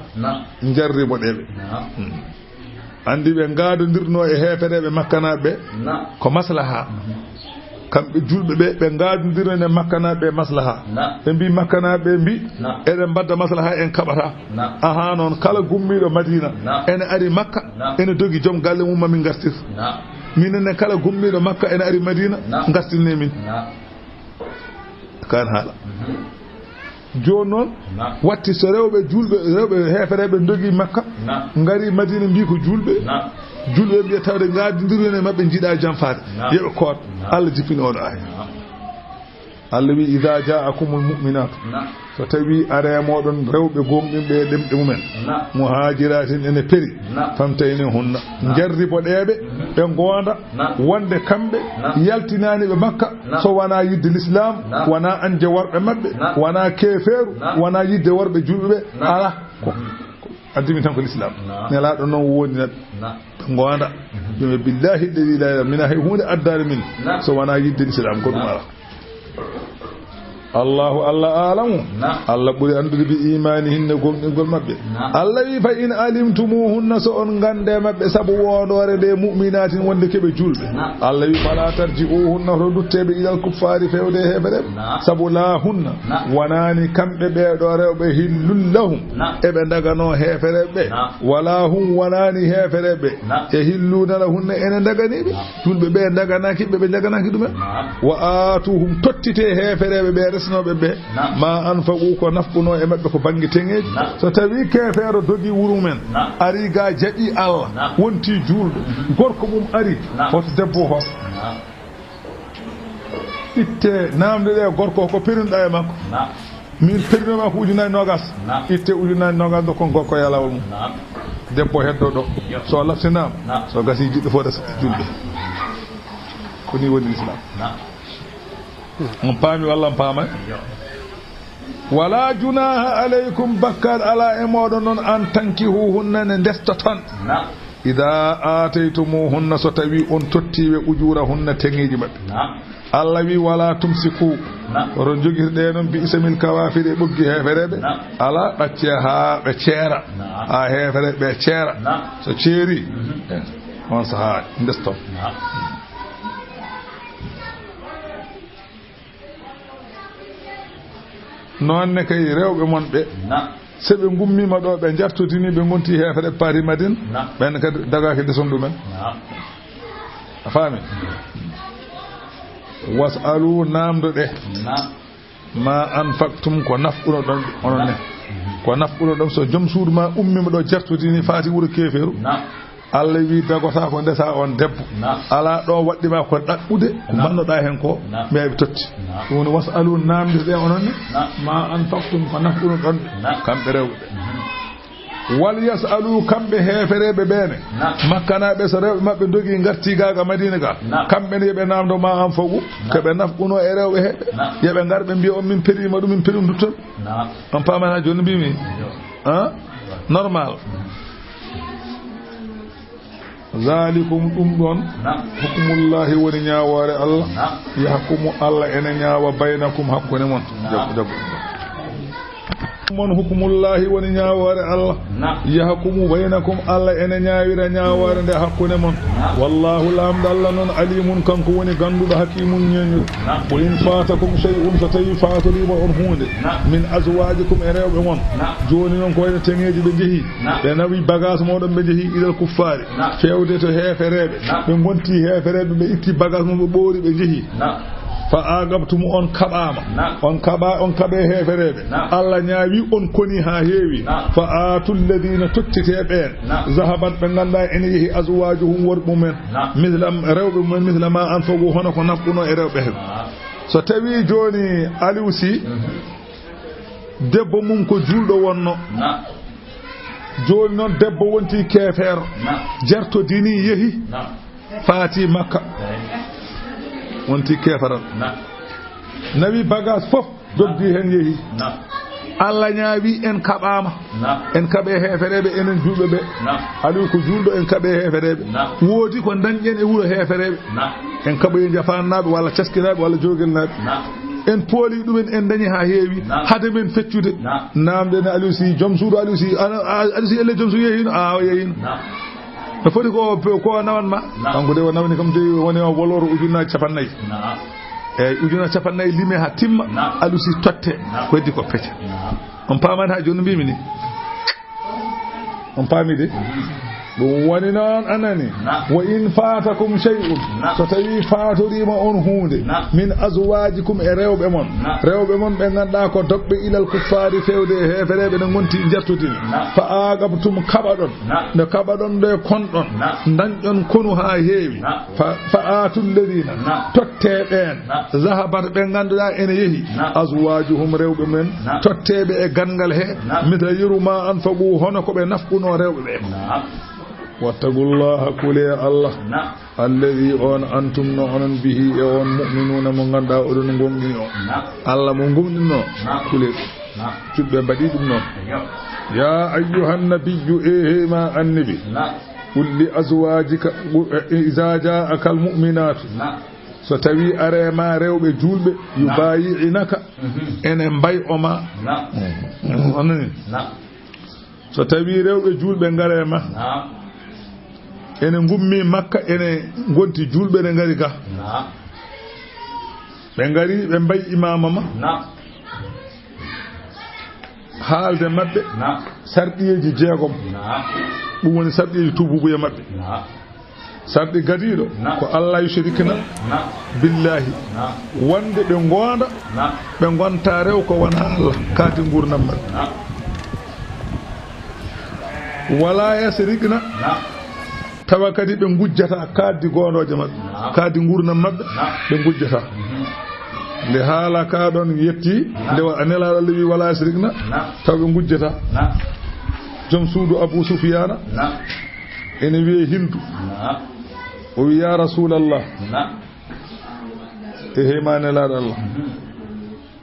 jarribo ɗeɓe andi ɓe gadodirno e hefereɓe makkanaɓe ko maslaha kamɓe julɓe ɓe gadodirne makkanaɓe maslaha ɓe mbi makkanaɓe mbi eɗen mbadda maslaha en kaɓata aha noon kala gummiɗo Madina ene ari Makka ene dogi joom galle mum mamin gartir minenne kala gummiɗo Makka ene ari Madina gartirne min kan haala joni noon watti so rewɓe julɓe rewɓe hefereɓe dogi Makka gari Madina mbi ko julɓe mbiya tawde gadodirne mabɓe jiiɗa janfade yoɓe koot Allah jippini oɗo ay Allah wi idha ja'akumul mu'minatu so tawi are moɗon rewɓe gomɗinɓe e ɗemɗe mumen muhajiratin ene peri famtayni hunna jarribo ɗeɓe ɓe gonda wonde kamɓe yaltinani ɓe Makka so wona yidde l'islam wona anje worɓe mabɓe wona keferu wona yidde worɓe julɓeɓe ala ko addimi tan ko l'islam nelaɗo noon wondinaɓe ɓe gonda ɓe billahi alladhi la ilaha mina hay hunde addare min so wona yidde l'islam ko ɗum ala Allahu Allah alamu Allah ɓuri andude bi imanihinne gonɗingol maɓɓe Allah wi fa in alimtumuhunna so on gande maɓɓe sabu wondore nde mu'minatin wonde keɓe julɓe Allah wi fala tarji'uhunna to dutteɓe ilal kuffari fewde heɓere sabu la hunna wonani kamɓe ɓeɗo rewɓe hillul lahum eɓe dagano hefereɓe wala hum wonani hefereɓe e hilluna lahunna ene daganiɓe julɓe ɓe daganaki ɓe daganaki ɗumen wa atuhum tottite hefereɓe ɓe resnoɓe ɓe ma anfaqu ko nafɓuno e maɓɓe ko banggue teŋeji so tawi kefeero dogi wuro men ari ga jaɓi Allah wonti julɗo gorko mum ari hoto debbo ho itte namde ɗe gorko ko pernuɗa e makko min perinoma ko ujunnaji nogas itte ujunnaji nogas ɗo kon gorko yalawol mum debbo heddo ɗo so laftinama so gasi jiɗɗo fo resata julɓe ko ni woni l'islam on paami walla on paamay wala junaha alaykum bakkar ala e moɗon noon an tankihuhunna ne destoton ida ataytumuhunna so tawi on tottiɓe ujurahunna teŋeji maɓɓe Allah wi wala tumsiku oɗon jogirɗe noon bi isamil kawafiri e ɓoggi hefereɓe ala ɗacce ha ɓe ceera ha hefereɓe ɓe ceera so ceeri on saha deston noonne kay rewɓe mon ɓe se ɓe gummima ɗo ɓe jartotini ɓe gonti hefere paari madine ɓen kadi dagaki deson ɗumen a faami wasalu namdoɗe ma anfaqtum ko nafɓuno ɗon onon ne ko nafɓuno ɗon so joom suudu ma ummima ɗo jartotini faati wuuro keferu Allah wi dagota ko ndesa on debbo ala ɗo waɗɗima ko ɗaɓɓude ko bannoɗa hen ko ɓeɓe totti ɗum woni wasalu namdirɗe onon ne ma anfaqtum ko nafɓuno ɗon kamɓe rewɓe wal yasalu kamɓe hefereɓe ɓene makkanaɓe so rewɓe mabɓe dogi garti gaga madina ga kamɓe ne yoɓe namdo ma an fogu koɓe nafɓuno e rewɓe heɓe yoɓe garɓe mbiya on min perima ɗum min perim dutton on pamata joni mbimi normal zalikum ɗum ɗon hukmullahi woni ñawore Allah yahkumu Allah ene ñawa baynakum hakkude mon jago mon hukmullahi woni ñawore Allah yahkumu baynakum Allah ene ñawira ñawore nde hakkude mon wallahu lamdo Allah noon alimun kanko woni ganduɗo hakimun ñeñuɗo o in fatakum shay'un so tawi fatorima on hunde min azwajikum e rewɓe mon joni noon ko wayno teŋeji ɓe jeehi ɓe nawi bagage moɗon ɓe jeehi ilal kuffari fewde to hefereɓe ɓe gonti hefereɓe ɓe itti bagage mum ɓe ɓoori ɓe jeehi fa agabtum on kaɓama on kaɓe hefereɓe Allah ñaawi on koni ha heewi fa atul ladina tottite ɓen zahaban ɓe ganduɗa ene yeehi azwajuhum worɓe mumen mislam rewɓe mumen misla ma anfagu hono ko nafɓuno e rewɓe he so tawi joni Aliou Sy debbo mum ko julɗo wonno joni noon debbo wonti kefeero jartodini yeehi faati Makka wonti kefaral nawi bagage fof doggi hen yeehi Allah ñaawi en kaɓama en kaɓe hefereɓe enen julɓe ɓe Aliou ko julɗo en kaɓe hefereɓe woodi ko dañƴen e wuuro hefereɓe en kaɓoye jafannaɓe walla caskinaɓe walla joguelnaɓe en pooli ɗumen en dañi ha heewi hade men feccude namde ne Aliou Sy joom suudu Aliou Sy elle joom suudu yehino yehino no foti ko nawanma kanko de o nawni kam de woni o woloro ujunnaji 50 eyyi ujunnaji 50 lime ha timma Aliou Sy totte ko heddi ko pecca on paamani ha joni mbimi ni on paami de ɗum woni noon anani wa in fatakum shay'un so tawi fatorima on hunde min azwajikum e rewɓe mon ɓe ganduɗa ko dogɓe ilal kuffari fewde hefereɓe ne gonti jartodini fa agabtum kaɓaɗon nde kaɓaɗon nde konɗon dañƴon konu ha heewi fa atul ladina totte ɓen zahabat ɓe ganduɗa ene yeehi azwajuhum rewɓe men totteɓe e gangal he mita yiruma anfagu hono koɓe nafɓuno rewɓe ɓe wattaqullaha kule Allah alladhi on antum no onon bihi e on mu'minuna mo ganda oɗon gonɗini o Allah mo gonɗinno kule cuɓɓe mbaɗi ɗum noon ya ayyuhan nabiyyu ma annabi qul li azwajika iza ja'aka almu'minatu so tawi arema rewɓe julɓe yubayi'inaka ene mbay oma onani so tawi rewɓe julɓe ngarema ene gummi makka ene gonti julɓe ne ngari ga ɓe ngari ɓe mbay imama ma haalde maɓɓe sarɗiyeji jeegom ɗum woni sarɗiyeji tububuye maɓɓe sarɗi gadiɗo ko Allah yushrikna billahi wonde ɓe gonda ɓe gonta rew ko wona Allah kaati gurnam maɓɓe wala yasrikna tawa kadi ɓe gujjata kaaddi gondoje maɓɓe kaaddi gurnam maɓɓe ɓe gujjata nde haala ka ɗon yetti nde nelaɗo Allah wi wala yasrikna taw ɓe gujjata joom suudu Abu Sufyana ene wiye Hindu o wi ya rasulallah e hema nelaɗo Allah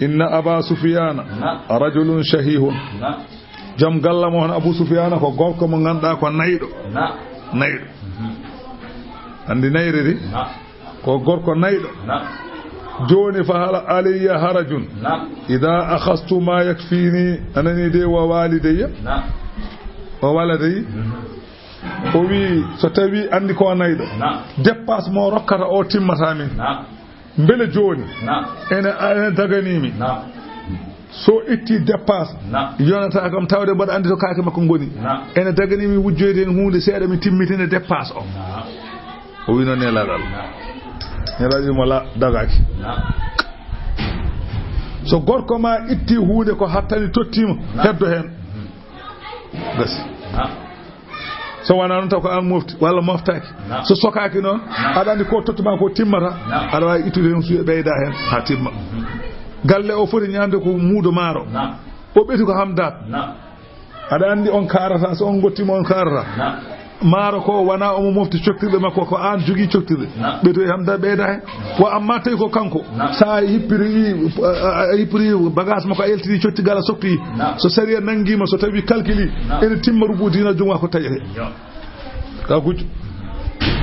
inna Aba Sufyana rajulun shahihun joom galla mo hono Abu Sufyana ko gorko mo ganduɗa ko nayɗo andi nayriri ko gorko nayɗo joni fa hala alayya harajun ida akhastu ma yakfini anani de wa walidayya o waladayya o wi so tawi andi ko nayɗo dépasse mo rokkata o timmata min mbele joni ene daganimi so itti dépasse yonata kam tawde mbaɗa andi to kaake makko goni ene daganimi wujjoyde hen hunde seeɗa mi timmitine dépasse o wi noon nelaɗal nelaɗo mo la dagaki so gorko ma itti hunde ko hattani tottima heddo hen gasi so wona noon taw ko an mofti walla moftaki so sokaki noon aɗa andi ko tottuma ko timmata aɗa wawi ittude hen suuɓe ɓeyda hen ha timma galle o foti ñamde ko muudo maaro o ɓeti ko hamdat aɗa andi on karata so on gottima on karata maaro ko wona omo mofti coktirɗe makko ko an jogui coktirɗe ɓeto e hamda ɓeyda hen wa amma tawi ko kanko sa hippiri bagage makko a yaltini cottigal a soppi so sariya nanguima so tawi calculi ene timma rubudina jomga ko taƴete ka gujjo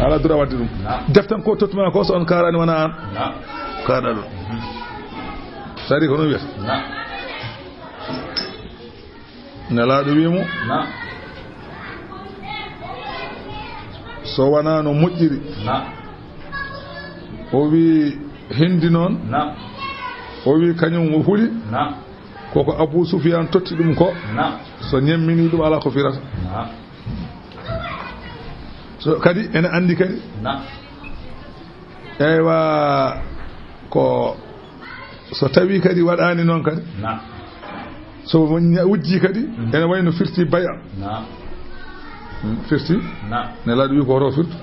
ala dura wadde ɗum deftan ko tottuma ko so on karani wona an kaɗa ɗon sari ko noon wiyata nelaɗo wimo so wona no moƴƴiri o wi hindi noon o wi kañum o huuli koko Abu Sufyan totti ɗum ko so ñammini ɗum ala ko firata so kadi ene andi kadi eywa ko so tawi kadi waɗani noon kadi so wujji kadi ene wayno firti baya firti nelaɗo wi ko to firtu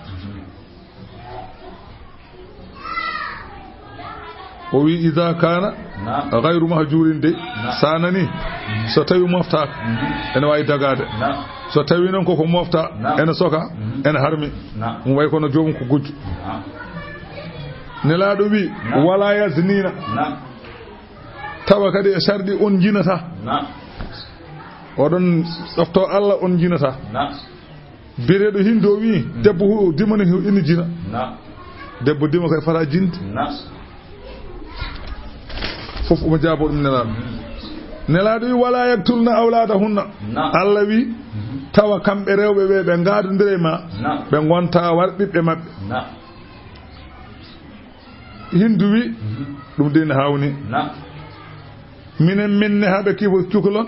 o wi ida kana gayru mahjurin de sanani so tawi moftaka ene wawi dagade so tawi noon koko mofta ene soka ene harmi ɗum way kono jomum ko gujjo nelaɗo wi wala yaznina tawa kadi e sarɗi on jinata oɗon ɗofto Allah on jinata bireɗo Hindu o wi debbo dimani ina jina debbo dima koye fata jinde fof omo jaabo ɗum nelaɗo wi wala yaktulna awladahunna Allah wi tawa kamɓe rewɓe ɓe ɓe gadodire ma ɓe gonta warɓiɓɓe maɓɓe Hindu wi ɗum de ne hawni minen minne haɓe kibo cukalon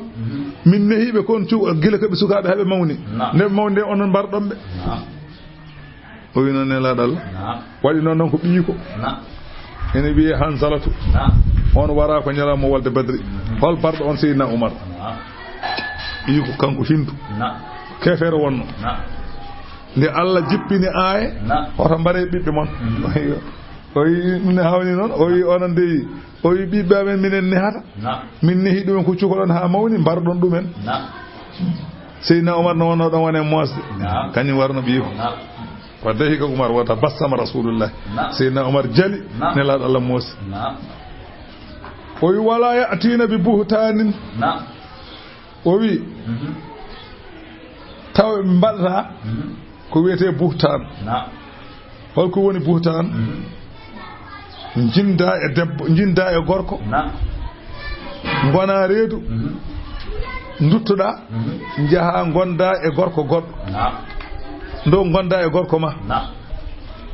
min nehiɓe kon gila koɓe sukaɓe haɓe mawni nde mawni nde onon mbarɗonɓe o wi noon nelaɗo Allah waɗi noon ko ɓiyiko ene wiye Hansalatu on wara ko ñalawma walde Badri hol barɗo on Seydina Oumar ɓiyiko kanko Hindu kefere wonno nde Allah jippini aaye hoto mbare ɓiɓɓe mon o wi ɗum ne hawni noon o wi onon de o wi ɓiɓɓe amen minen nehata min nehi ɗumen ko cukalon ha mawni mbarɗon ɗumen Seydina Oumar no wonno ɗon wone mosde kañum warno ɓiyiko wa dahika Oumar wota bassama rasulullah Seydina Oumar jali nelaɗo Allah moosi o wi wala yatina bi buhtanin o wi taw ɓe mbaɗata ko wiyete buhtan holko woni buhtan jinda e debbo jinda e gorko gona reedu duttuɗa jaha gonda e gorko goɗɗo ndo gonda e gorko ma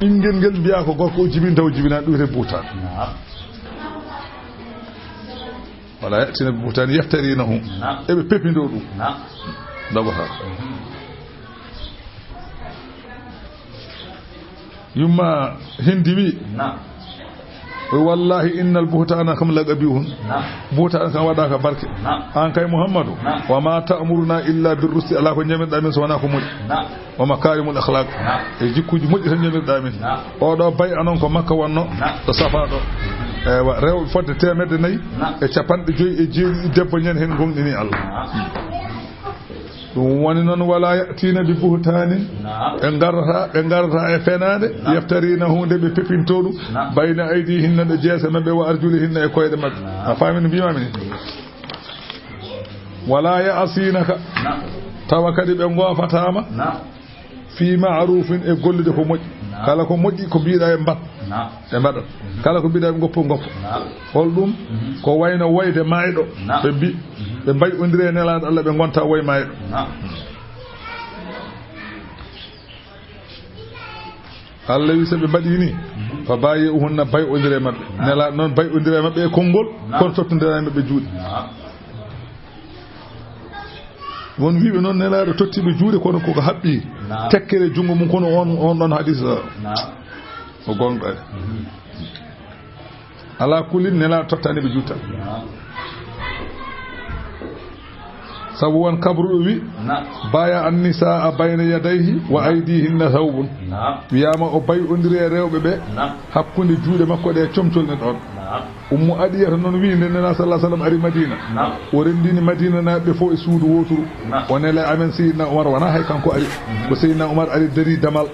ɓinguel ngel mbiya ko gorko o jibin taw jibina ɗum te buutan wala yettina buutan yeftarinahu eɓe pepindo ɗum dogota yumma hindi wi wallahi innal buhtana kam laqabihun buhtan kam waɗaka barke an kay muhammadu wa ma ta'muruna illa birrusti ala ko ñamirɗa min so wona ko moƴƴi wa makarimul akhlaq e jikkuji moƴƴi tan ñamirɗa min oɗo bay anon ko makka wonno ɗo safa ɗo ewa rewɓe fodde 400 e capanɗe 5 e jeeɗiɗi debbo ñen hen gonɗini Allah ɗum woni noon wala yatina bi buhtanin ɓe garata e fenade yeftarina hunde ɓe pepinto ɗum bayna aydi hinna ɗo jeese mabɓe wa arjuli hinna e koyɗe mabɓe a faami no mbimami ni wala yasinaka tawa kadi ɓe gofatama fi ma'rufin e gollude ko moƴƴi kala ko moƴƴi ko mbiɗa e mbat e mbaɗat kala ko mbiɗa e goppo holɗum ko wayno woyde mayɗo ɓe mbi ɓe mbay'odiri e nelaɗo Allah ɓe gonta woy mayɗo Allah wi so ɓe mbaɗi ni fa bayi hunna bay'odiri e maɓɓe nelaɗo noon bay'odiri e maɓɓe e konngol kono tottodira e maɓɓe juuɗe won wiɓe noon nelaɗo tottiɓe juuɗe kono koko haɓɓi tekkere junngo mum kono on ɗon hadis o gonɗo ala kulin nelaɗo tottani ɓe juutta sabu won kabruɗo wi baya annisa bayna yadayhi wa aydihinna thawbun wiyama o bay'odiri e rewɓe ɓe hakkude juuɗe makko ɗe comcolne ɗon ummu adiyata noon wi nde nena sallah sallam ari madina o rendini madina naɓe fof e suudu woturu o nele amen seydina oumar wona hay kanko ari ko seydina oumar ari dari damal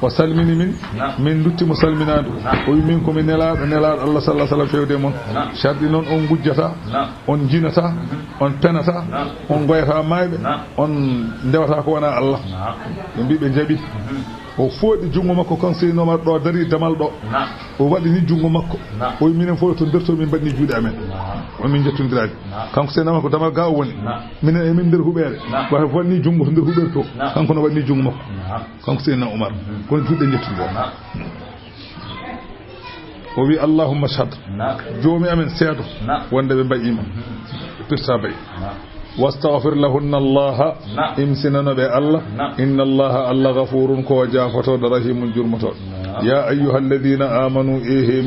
o salmini min duttimo salminadu o wi min komi nelaɗo Allah sallah sallam fewde moon sharɗi noon on gujjata on jinata on penata on goyata mayɓe on ndewata ko wona Allah ɓe mbi ɓe jaaɓi o fooɗi junngo makko kan seydina oumar ɗo dari damal ɗo o waɗi ni junngo makko o wi minen fof to nderto min mbaɗni juuɗe amen omin jettondiraki kanko seydina oumar ko damal ga o woni minen emin nder huɓere wata wanni junngo to nder huɓere to kanko no waɗni junngo makko kanko seydina oumar kono juuɗe jettondira o wi allahumma shahad joomi amen seedo wonde ɓe mbaƴima pirta bayi واستغفر لهن الله امسنن بالله ان الله غفور كو جافتو رحيم جرمتو يا ايها الذين امنوا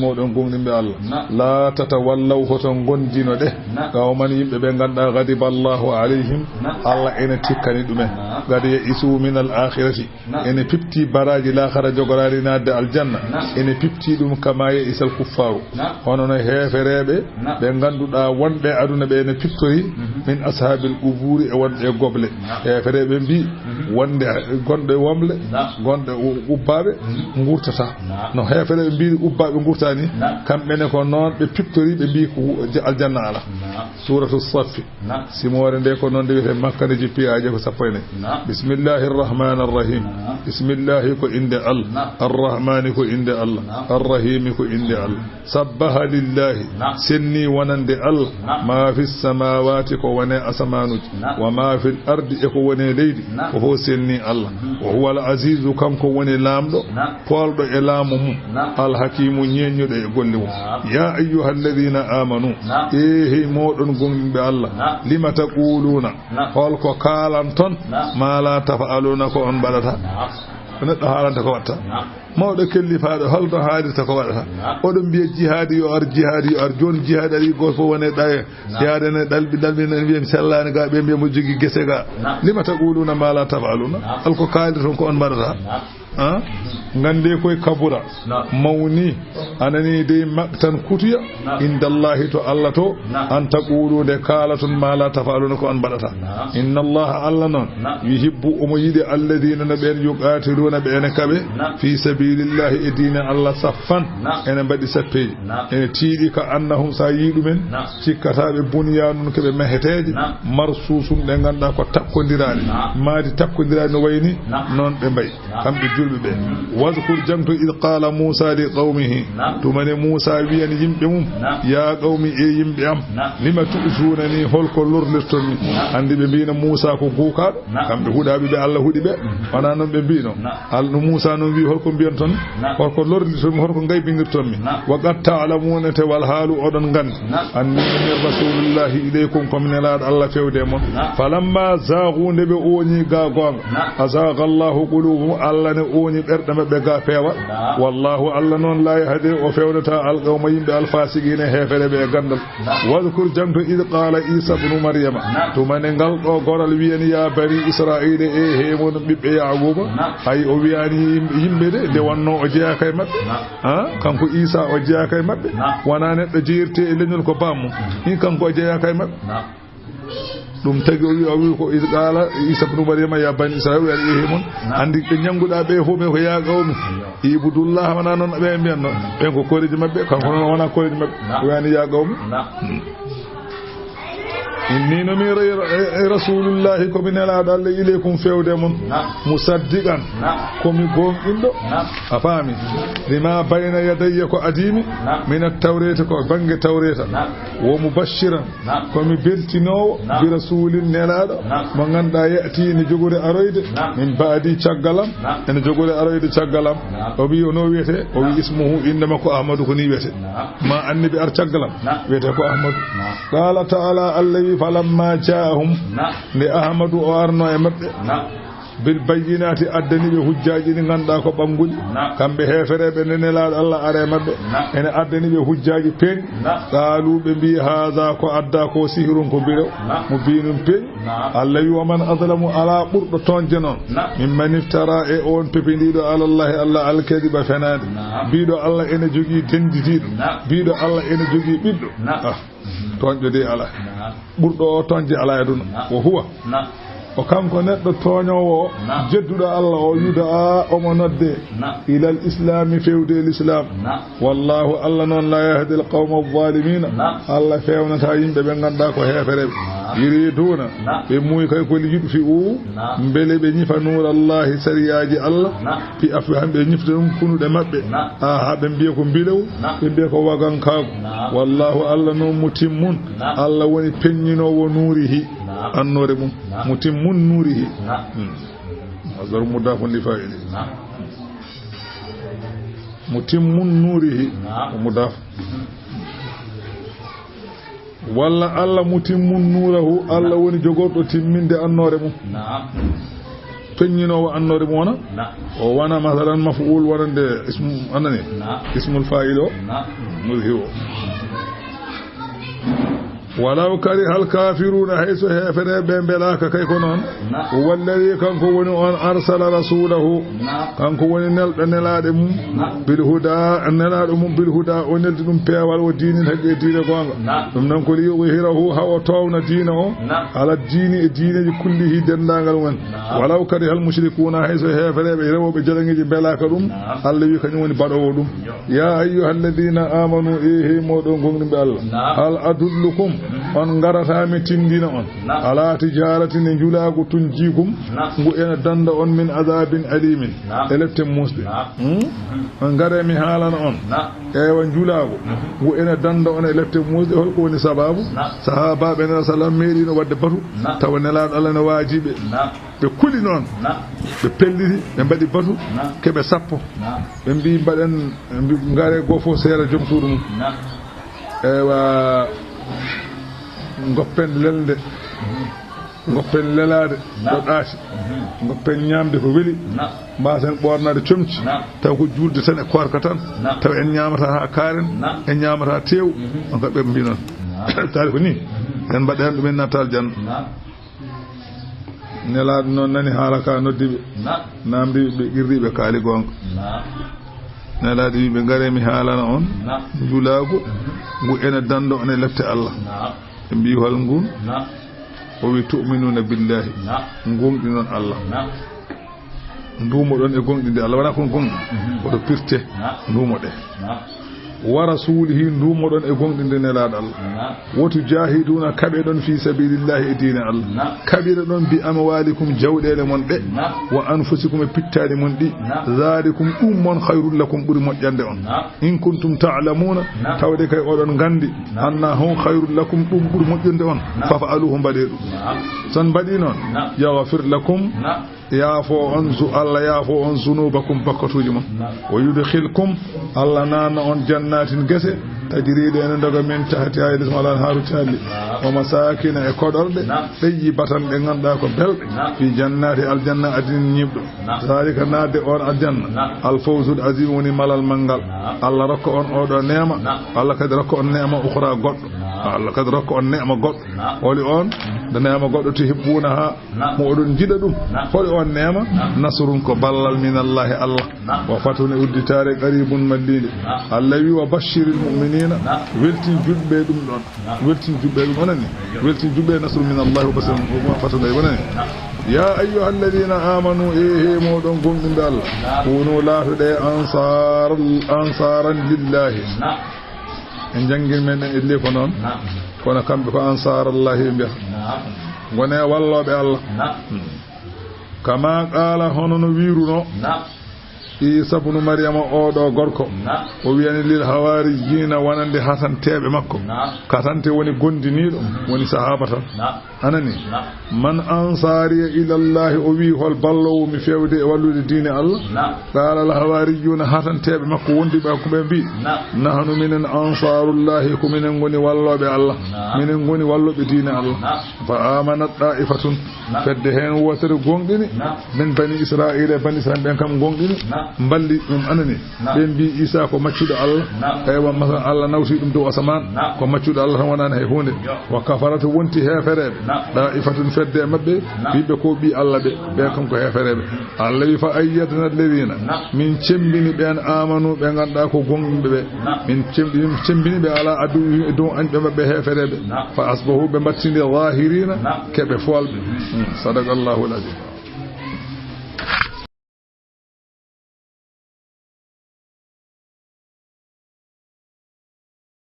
مودon gongni be Allah la tatawallaw hoton gondino de gawman yimbe be ganda ghadiba Allahu alaihim Allah ene tikkani dumen gadi isu min al akhirati ene pipti baraji la khara jogorari nadde al janna ene pipti dum kama ya isal kuffaru hono no heferebe be ganduda wonbe aduna be ene piptori min ashabil quburi e wonde goble heferebe mbi wonde gonde womle gonde ubbabe ngurtata no hefere mbi ubbabe ngurtani kambe ne ko non be piptori be mbi ko aljanna ala suratu saff simore de ko non de wete makka de jippi aje ko sappoyne bismillahir rahmanir rahim bismillah ko inde al arrahman ko inde allah arrahim ko inde al sabbaha lillahi sinni wonande al ma fis samawati ko wone asmanuji wa ma fil ardi ko wone leydi ko ho sinni allah wa huwa al azizu kanko woni lamdo poldo e laamu mum al hakimu ñeñude e golle mum ya ayyuhalladhina amanu modon gombe Allah lima taquluna hol ko kalanton ma la tafaluna ko on badata neddo haalanta ko watta mawdo kellifaado holdo haalita ko wadata odon biye jihadi yo ar jon jihadi ari go fo wone daye yaade ne dalbi ne biye sellani ga be mo jogi gese ga lima taquluna ma la tafaluna hol ko kaaliton ko on badata ngande koy kabura mawni anani de maktan kutuya indallahi to Allah to an taqulu de kalatun ma la tafaluna ko an badata inna Allah Allah non yuhibbu umayidi alladhina nabiyyan yuqatiluna bi anakabe fi sabilillahi edina Allah saffan ene badi sappe ene tiidi ka annahum sayidumen cikkatabe bunyanun kebe meheteje marsusun de ganda ko takkondirani maadi takkondirani no wayni non be mbay kambe julɓe ɓe wadkur jangto id qala moussa li qawmihi tumane moussa wiyani yimɓe mum ya qawmi e yimɓe am lima tu'tunani holko lorlirtonmi andi ɓe mbino moussa ko guukaɗo kamɓe huuɗaɓe ɓe Allah huuɗi ɓe wona noon ɓe mbino no moussa noon wi holko mbiyon ton holko lorlirtonmi holko gaybinirtonmi wa qad ta'lamuna te wal haalu oɗon gandi anni min rasulullahi ilaykum komi nelaɗo Allah fewde mon falamma zaagu nde ɓe ooñi ga gonga azaga Allahu qulubahum Allah ne ooñi ɓerɗe maɓɓe ga peewal wallahu Allah noon la yahdi o fewnata alqawma yimɓe alfasiqina hefere ɓe e gandal wadkur jangto id qala isa ibnu maryama tumane ngal ɗo goral wiyani ya bani israila e hemon ɓiɓɓe yaquba hay o wiyani yimɓe de nde wonno o jeeyaka e maɓɓe kanko isa o jeeyaka e maɓɓe wona neɗɗo jeeyirte e leñol ko bammo ni kanko o jeeyaka e maɓɓe ɗum tagi o wi ko id qala isa ibnu maryama ya bani israil wiyani e hemon andi ɓe ñanguɗa ɓe fof ɓe ko ya qawmi ibudullah wona noon ɓe mbiyanno ɓen ko koreji maɓɓe kanko noon wona koreji maɓɓe wiyani ya qawmi inni nomi rasulullahi komi nelaɗo Allah ilaykum fewde mon musaddiqan komi gonɗinɗo a faami lima bayna yadayya ko adimi min at-tawreta ko bange tawreta wo mubashiran komi beltinowo bi rasulin nelaɗo mo ganduɗa yati ne jogori aroyde min baadi caggalam ene jogori aroyde caggalam o wi no wiyete o wi ismuhu inde makko ahmadou ko ni wiyete ma annabi ar caggalam wiyete ko ahmadou qala ta'ala Allah falamma jaahum nde ahmadou o arno e maɓɓe bil bayyinati addani ɓe hujjaji ɗi ganduɗa ko ɓangguɗi kamɓe hefereɓe nde nelaɗo Allah are maɓɓe ene addani ɓe hujjaji peeñi qaalu ɓe mbi haha ko adda ko sihirun ko birew mo binum peeñi Allah wi waman adlamu ala ɓurɗo tonje noon mimman iftara e on pepindiɗo alallahi Allah alkadiba fenade mbiɗo Allah ene jogui denditiɗo mbiɗo Allah ene jogui ɓiɗɗo toñƴo de ala ɓurɗo o toñje ala e duna o huwa o kanko neɗɗo tooñowo o jedduɗo Allah o yuda omo nodde ilal islami fewde l'islam wallahu Allah noon la yahdi al qawma adh-dhalimina Allah fewnata yimɓe ɓe ganduɗa ko hefereɓe yuriduna ɓe muuyi kay ko yiɗu fi u beele ɓe ñifa nurallahi sariyaji Allah fi afi hamɓe ñifta ɗum kunuɗe maɓɓe ha ɓe mbiya ko mbilew ɓe mbiya ko wagankago wallahu Allah noon mutimmun Allah woni peññinowo nuurihi annore mum mutimmun nuurihi azar mudafun li fa'ili mutimmun nuurihi mudaf walla Allah mutimmun nuurahu Allah woni jogorɗo timminde annore mum peññinowo annore mum wona o wona masalan maf'ul wonande ismu anani ismul fa'il o mudhi o walaw kari hal kafiruna hayso hefereɓe belaka kay ko noon wallari kanko woni on arsala rasulahu kanko woni nelɗo nelaɗe mum bil huda nelaɗo mum bil huda o neldi ɗum peewal o diinin haqqi diine gonga ɗum noon ko liyuhirahu ha o towna diina o ala diini e diineji kullihi dendagal won walaw kari hal mushrikuna hayso hefereɓe rewoɓe jalaŋiji belaka ɗum Allah wi kañum woni baɗowo ɗum ya ayyuhalladhina amanu ehi moɗon gonɗinɓe Allah hal adullukum on garatami tindina on ala tijarati ne julagu tun jikum ngu ena danda on min azabin alimin elepte musde on garemi haalana on ewa julagu ngu ena danda on elepte musde holko woni sababu sahabaɓe nana sallam meeɗino wadde batu tawa nelaɗo Allah ne wajiɓe ɓe kuli noon ɓe pelliti ɓe mbaɗi batu keɓe sappo ɓe mbi mbaɗen ngare goo fof seera joom suudu mum ewa goppen lelde goppen lelade ɗo ɗaati goppen ñamde ko weli mbasen ɓornade comci taw ko julde tan e korka tan taw en ñamata ha karen en ñamata tew on ka ɓe mbi noon taari ko ni en mbaɗa hen ɗumen nattal janno nelaɗo noon nani haala ka noddiɓe namdi ɓe qirriɓe kaali gonga nelaɗo wiɓe garemi haalana on julagu ngu ene dando on e lefte Allah ɓe mbi hol ngun o wi tu'minuna billahi gonɗi noon Allah ndumo ɗon e gonɗinde Allah wona kon gonɗi oɗo pirte ndumo ɗe wa rasulihi ndumoɗon e gonɗinde nelaɗo Allah wotu jahiduna kaɓe ɗon fi sabilillahi e dine Allah kaɓira ɗon bi amwalikum jawɗele mon ɗe wa anfusikum e pittade mon ɗi zalikum ɗum mon khayrul lakum ɓuri moƴƴande on in kuntum ta'lamuna tawde kay oɗon gandi anna hon khayrul lakum ɗum ɓuri moƴƴande on fafa'aluhu mbaɗe ɗum son mbaɗi noon yaghfir lakum yaafo on Allah yaafo on zunubakum bakkatuji mon wa yudkhilkum Allah nana on jannatin gese tajriɗe ene doga min tahtiha lismu ala haru tali wa masakina e koɗorɗe tayyibatan ɗe ganduɗa ko belɗe fi jannati aljanna adin ñibɗo zalika nadde on aljanna alfawzul azim woni malal mangal Allah rokka on oɗo neema Allah kadi rokka on neema ukhra goɗɗo Allah kadi rokka on neema goɗɗo holi on de neema goɗɗo to hibbuna ha mo oɗon jiɗa ɗum holi on neema nasrun ko ballal min Allah Allah wa fatun udditare qaribun mallide Allah wi wa bashiril mu'minina weltin jubbe ɗum ɗon weltin jubbe ɗum onani weltin jubbe nasrun min Allah wa basirun wa fatun ay wonani ya ayyuhal ladina amanu he moɗon gomɗinde Allah kunu latude ansaran lillahi en jangir men ille ko noon kono kamɓe ko ansarallahi ɓe mbiyata gone walloɓe Allah kama qala hono no wiruno Isa ibn Maryama oɗo gorko o wiyani lil hawarijina wonande hatanteɓe makko katante woni gondiniɗo woni sahaba tan anani man ansari ila Allah o wi hol ballowo mi fewde e wallude diine Allah qala al hawarijuna hatanteɓe makko wondi ba ko ɓe mbi nahnu minen ansarullahi ko minen goni walloɓe Allah minen goni walloɓe diine Allah fa amanat da'ifatun fedde hen wotere gonɗini min bani Israila bani Israila ɓen kam gonɗini mballi ɗum anani ɓen mbi Isa ko maccuɗo Allah eywa masalan Allah nawti ɗum dow asaman ko maccuɗo Allah tan wonani hay hunde wa kafaratu wonti hefereɓe da'ifatun fedde mabɓe wiɓe ko ɓi Allah ɓe kam ko hefereɓe Allah wi fa ayyadna alladhina min cembini ɓen amanu ɓe ganduɗa ko gonɗinɓe ɓe min cembini ɓe ala adu dow anɓe mabɓe hefereɓe fa asbahu ɓe battinde zahirina keɓe folɓe sadaqallahu alazim